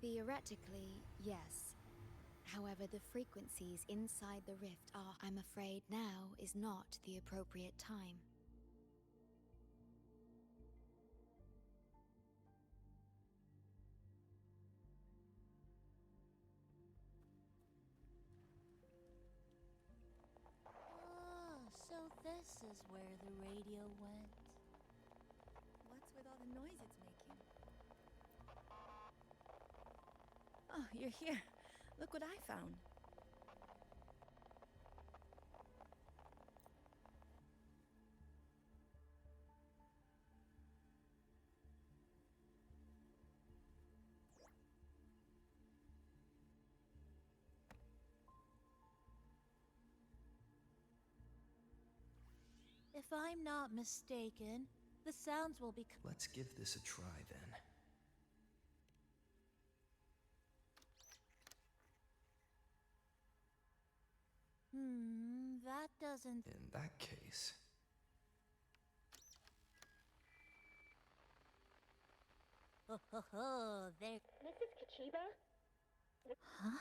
Theoretically, yes. However, the frequencies inside the rift are, I'm afraid now is not the appropriate time. So this is where the radio went. What's with all the noise it's making? Oh, you're here. Look what I found. If I'm not mistaken, the sounds will be. Let's give this a try then. That doesn't. In that case. Ho ho ho, there. Mrs. Kachiba? Huh?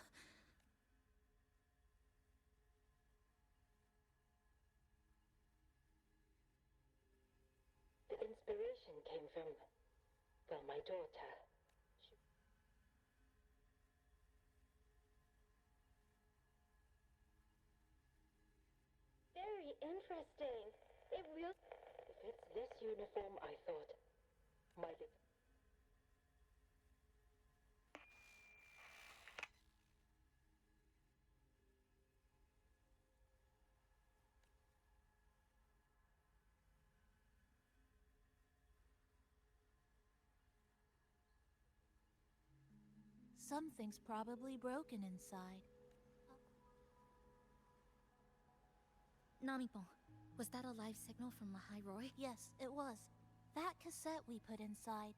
The inspiration came from, well, my daughter. Very interesting. It really... If it's this uniform, I thought, might it... Something's probably broken inside. Namipon, was that a live signal from Lahai Roy? Yes, it was. That cassette we put inside.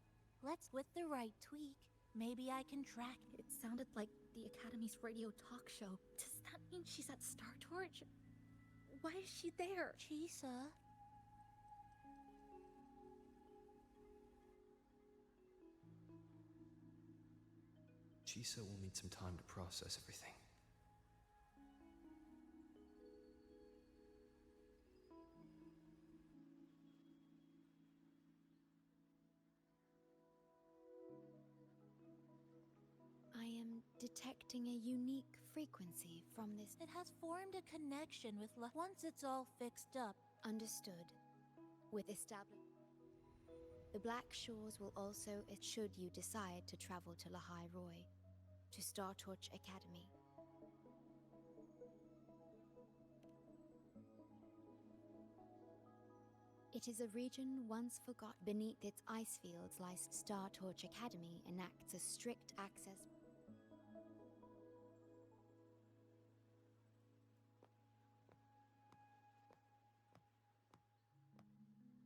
With the right tweak, maybe I can track it. It sounded like the Academy's radio talk show. Does that mean she's at Star Torch? Why is she there? Chisa? Chisa will need some time to process everything. I am detecting a unique frequency from this. It has formed a connection with once it's all fixed up. Understood. With the Black Shores will also, should you decide to travel to Lahai Roy, to Star Torch Academy. It is a region once forgot. Beneath its ice fields lies Star Torch Academy enacts a strict access.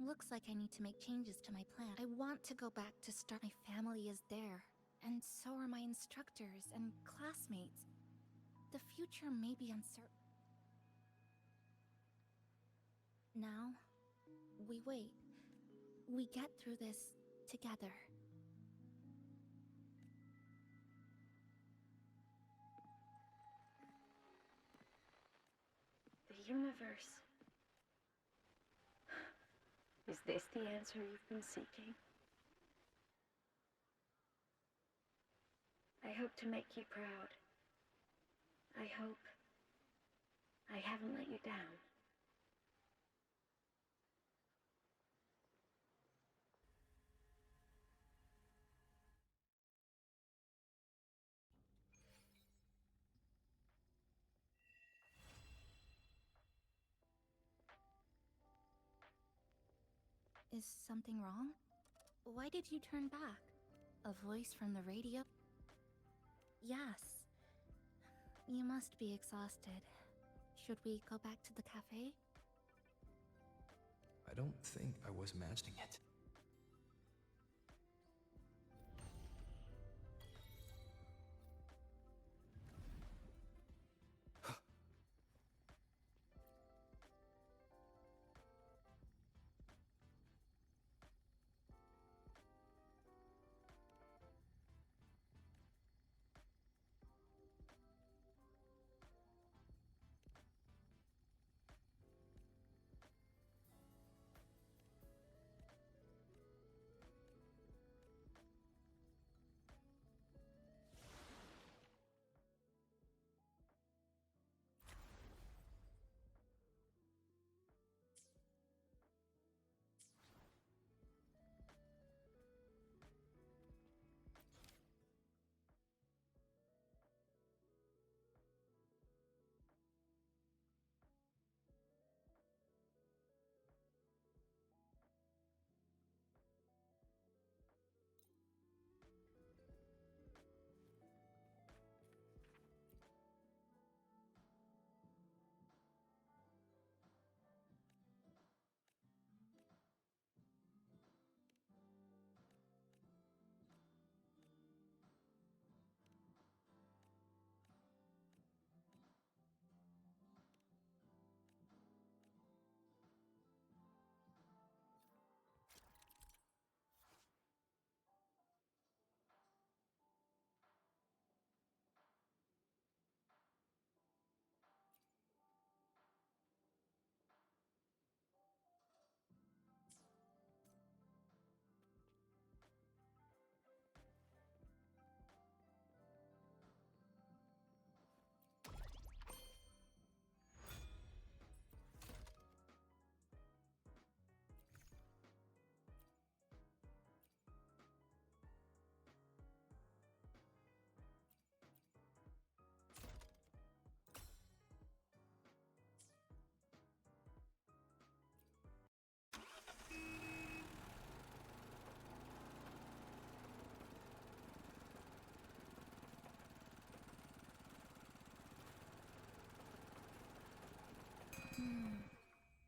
Looks like I need to make changes to my plan. I want to go back to Star. My family is there, and so are my instructors and classmates. The future may be uncertain. Now, we wait. We get through this together. The universe. Is this the answer you've been seeking? I hope to make you proud. I hope I haven't let you down. Is something wrong? Why did you turn back? A voice from the radio? Yes. You must be exhausted. Should we go back to the cafe? I don't think I was imagining it.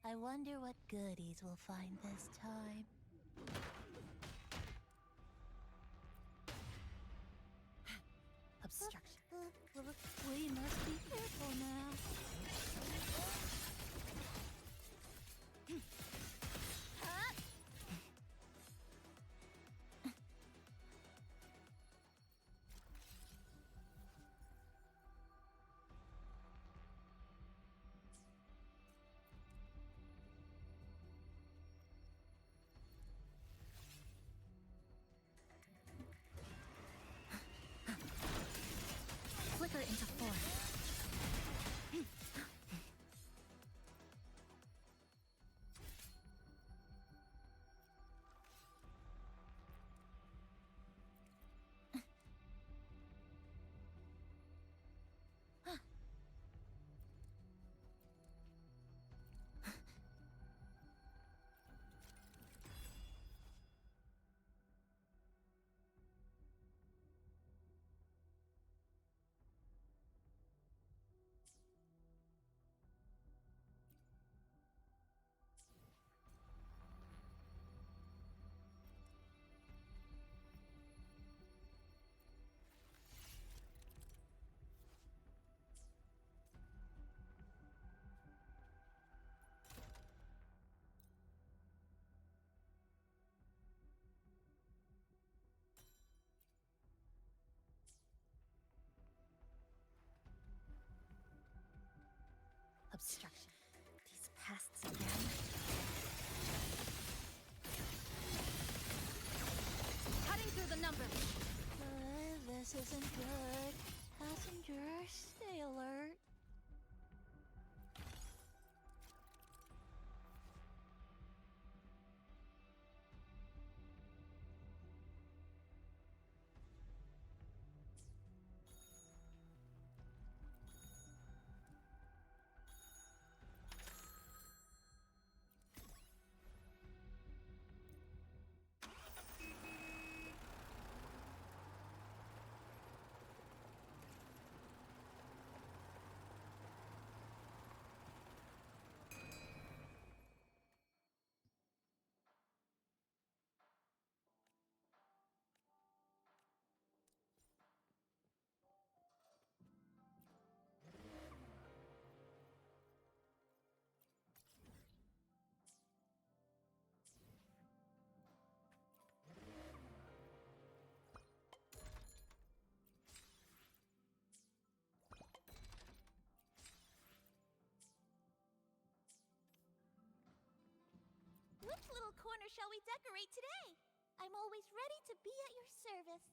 I wonder what goodies we'll find this time. Obstruction. We must be careful now. Flicker into form. Obstruction. These pests again. Cutting through the numbers. This isn't good. Passengers, stay alert. Which little corner shall we decorate today? I'm always ready to be at your service.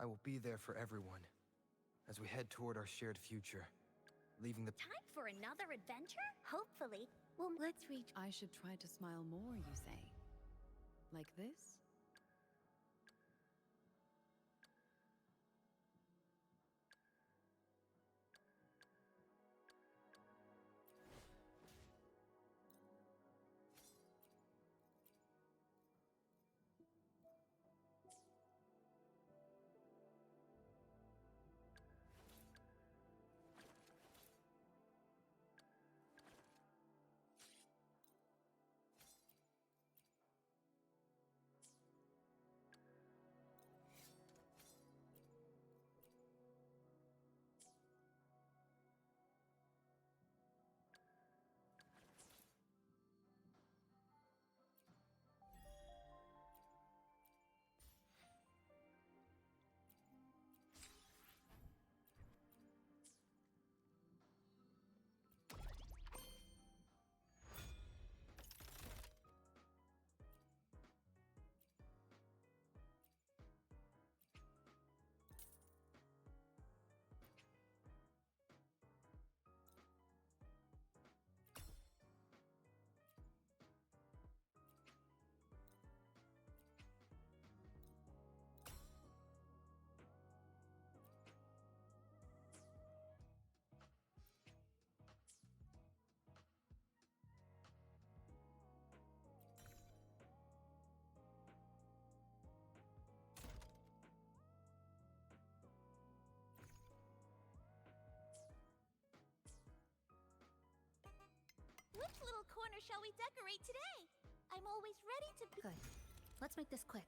I will be there for everyone as we head toward our shared future, leaving the— Time for another adventure? Hopefully. Well, let's reach. I should try to smile more, you say? Like this? Which little corner shall we decorate today? I'm always ready to be. Good. Let's make this quick.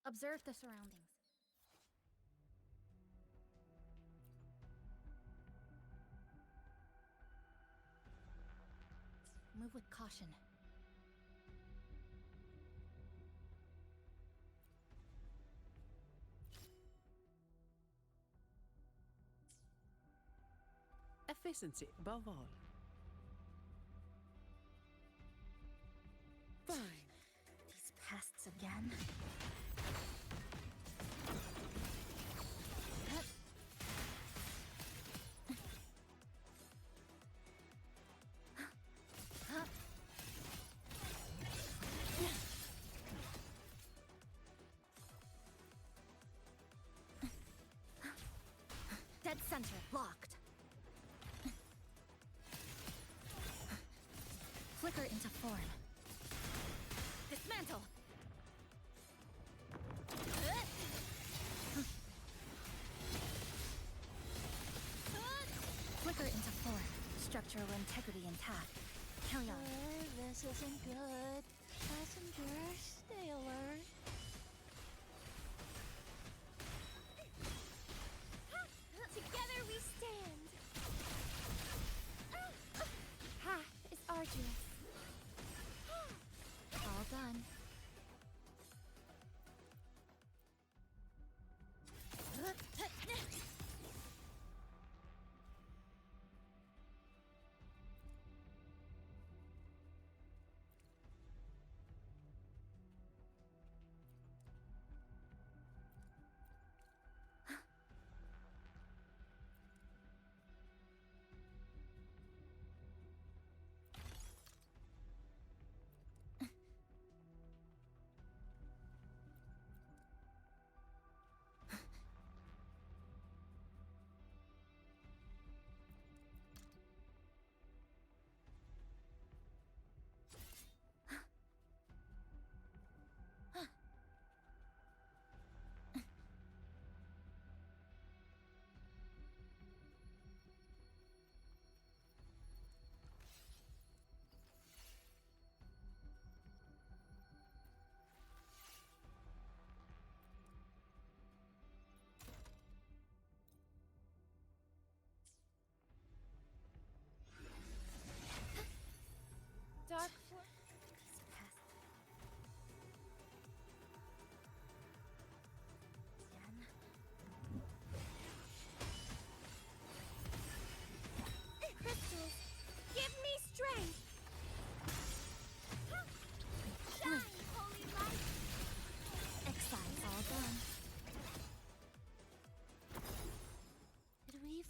Observe the surroundings. Move with caution. Efficiency above all. Fine. These pests again. Dead center, locked. Flicker into form. Dismantle! Flicker into form. Structural integrity intact. Carry on. This isn't good. Passengers, stay alert. Together we stand. Ha! It's arduous. All done.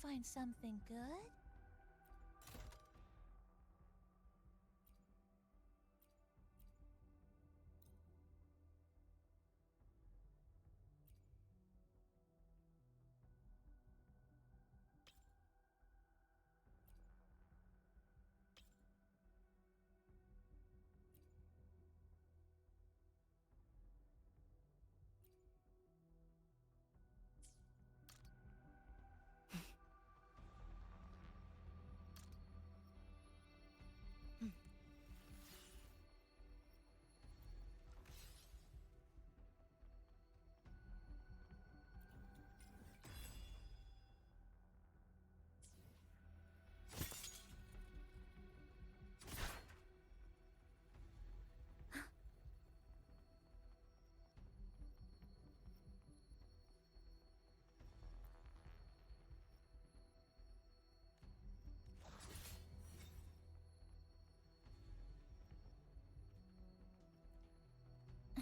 find something good?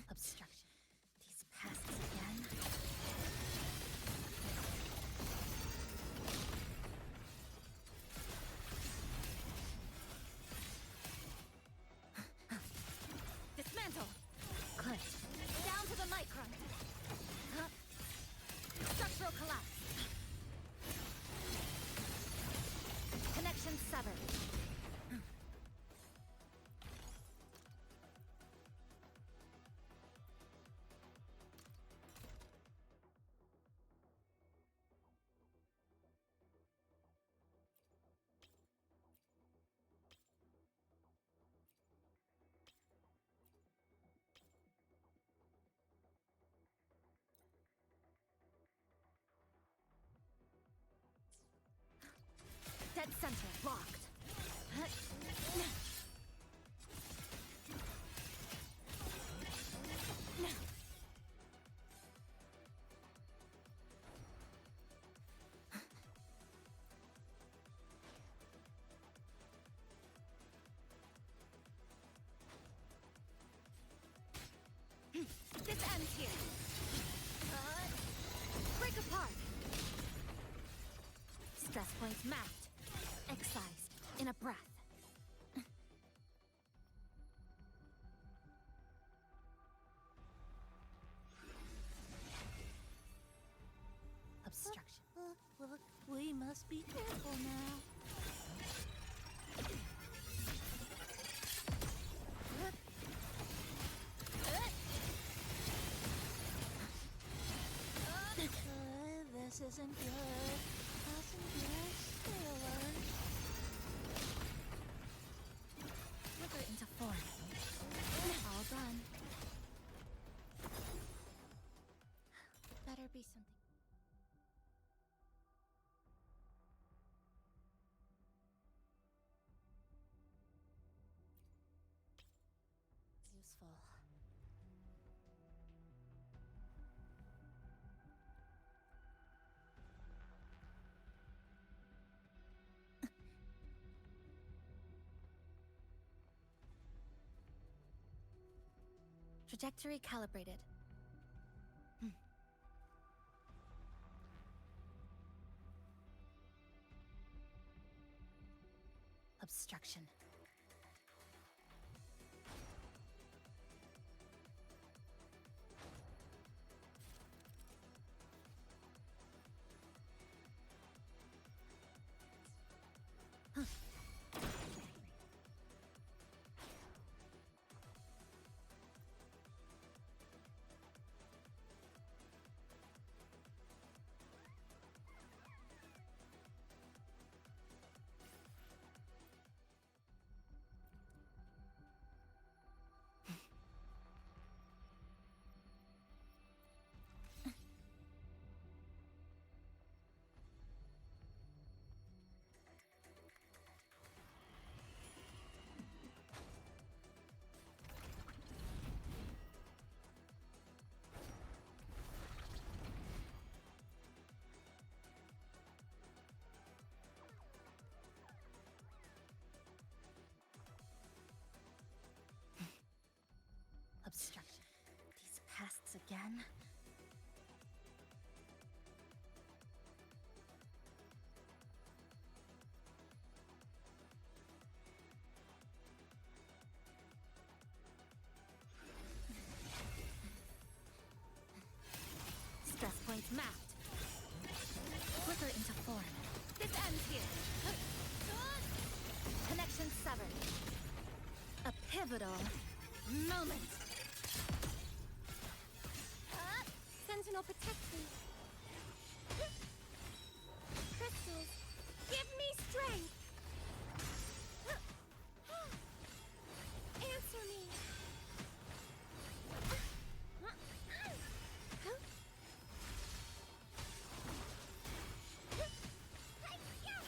Obstruction. These passes again. Dismantle! Good. Down to the micron. Structural collapse. Connection severed. Dead center blocked. This ends here. Break apart. Stress points mapped. Excised in a breath. Obstruction. Look, we must be careful now. This isn't good. Passenger, stay alert. River into form. All done. Better be something. Useful. Trajectory calibrated. Obstruction. frequencies mapped. Flicker into form. This ends here. Connection severed. A pivotal moment. Sentinel protect me. Crystals, give me strength. Answer me.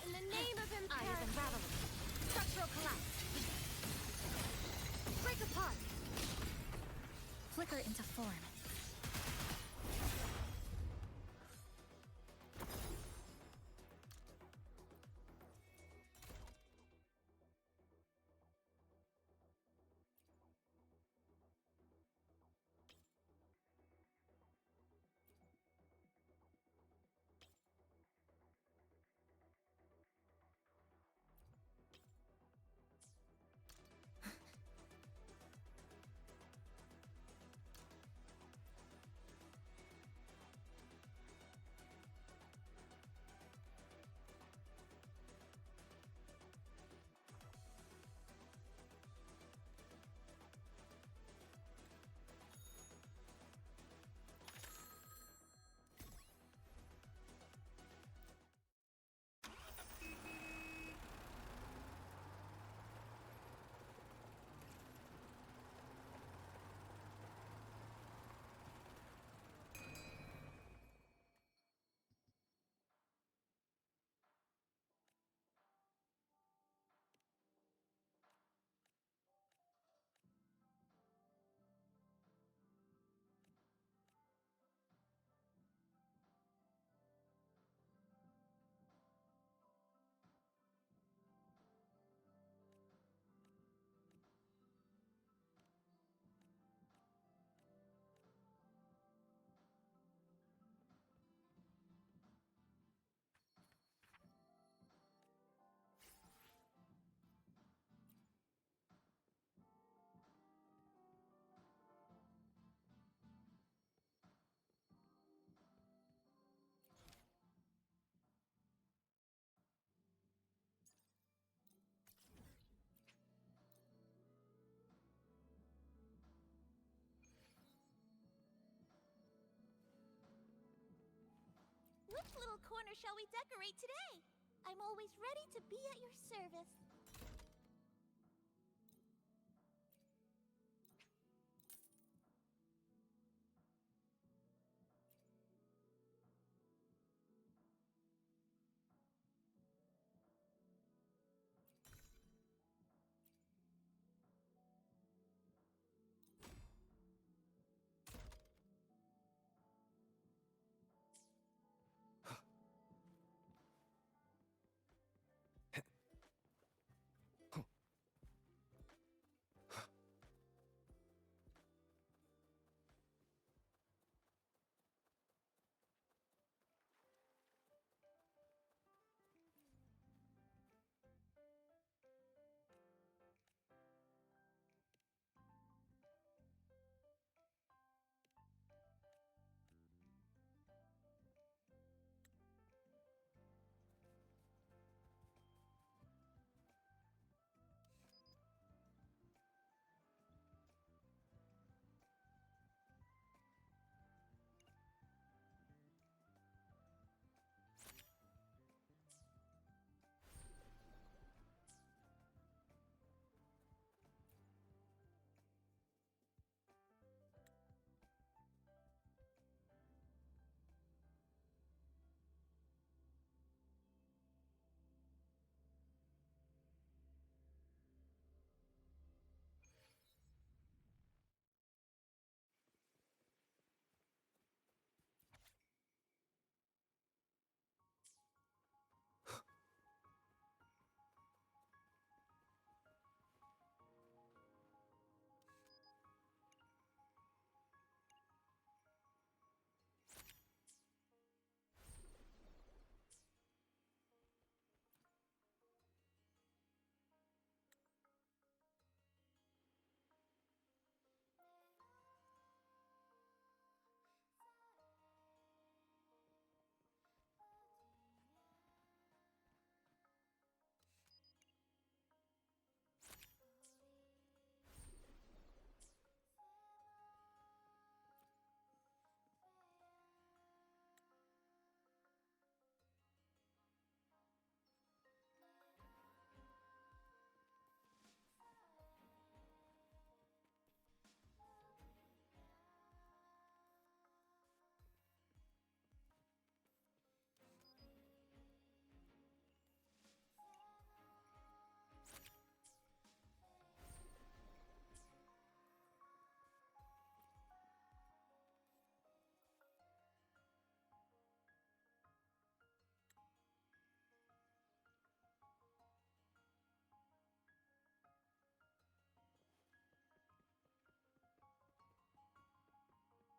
In the name of Eye is unraveling. Structural collapse. Break apart. Flicker into form. Which little corner shall we decorate today? I'm always ready to be at your service.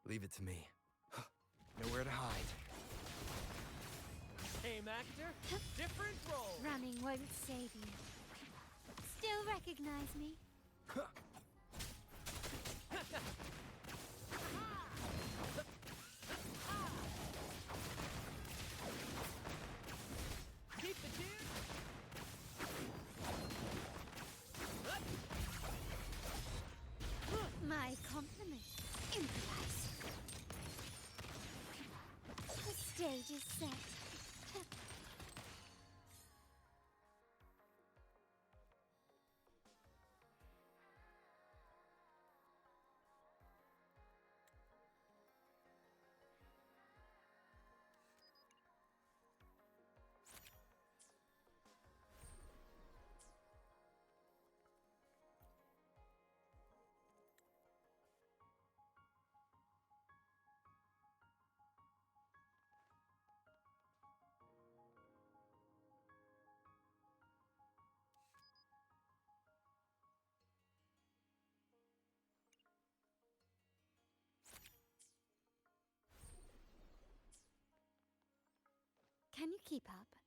Leave it to me. Nowhere to hide. Same actor, different role. Running won't save you. Still recognize me? Keep the cheer. My compliments. Improvise. The stage is set. Can you keep up?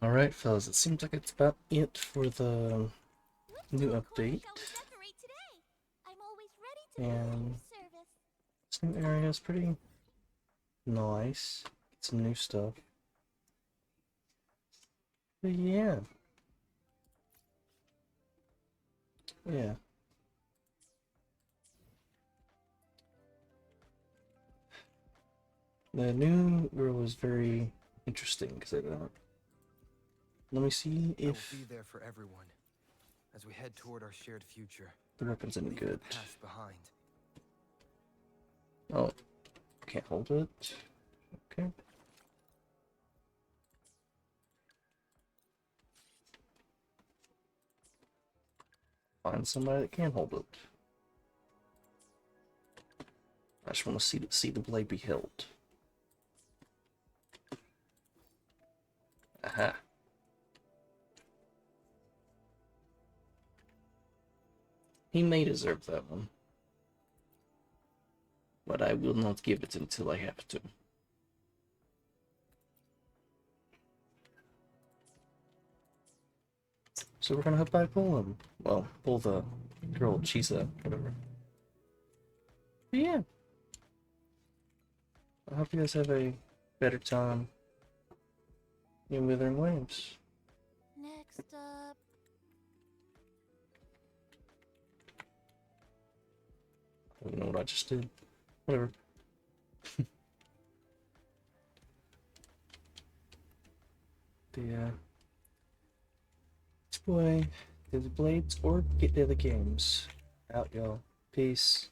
Alright, fellas, it seems like it's about it for the new update. And this new area is pretty nice. Get some new stuff. But yeah. Yeah. The new world was very interesting because I don't. Let me see I will if be there for everyone as we head toward our shared future. the weapon's any Leave good. the past behind. Oh, can't hold it. Okay. Find somebody that can hold it. I just want to see the blade be held. Aha. He may deserve that one. But I will not give it until I have to. So we're gonna help by pull him. Well, pull the girl, Chisa, whatever. But yeah. I hope you guys have a better time in Wuthering Waves. Next up. I don't know what I just did. Whatever. Let's play the Blades or get the other games. Out, y'all. Peace.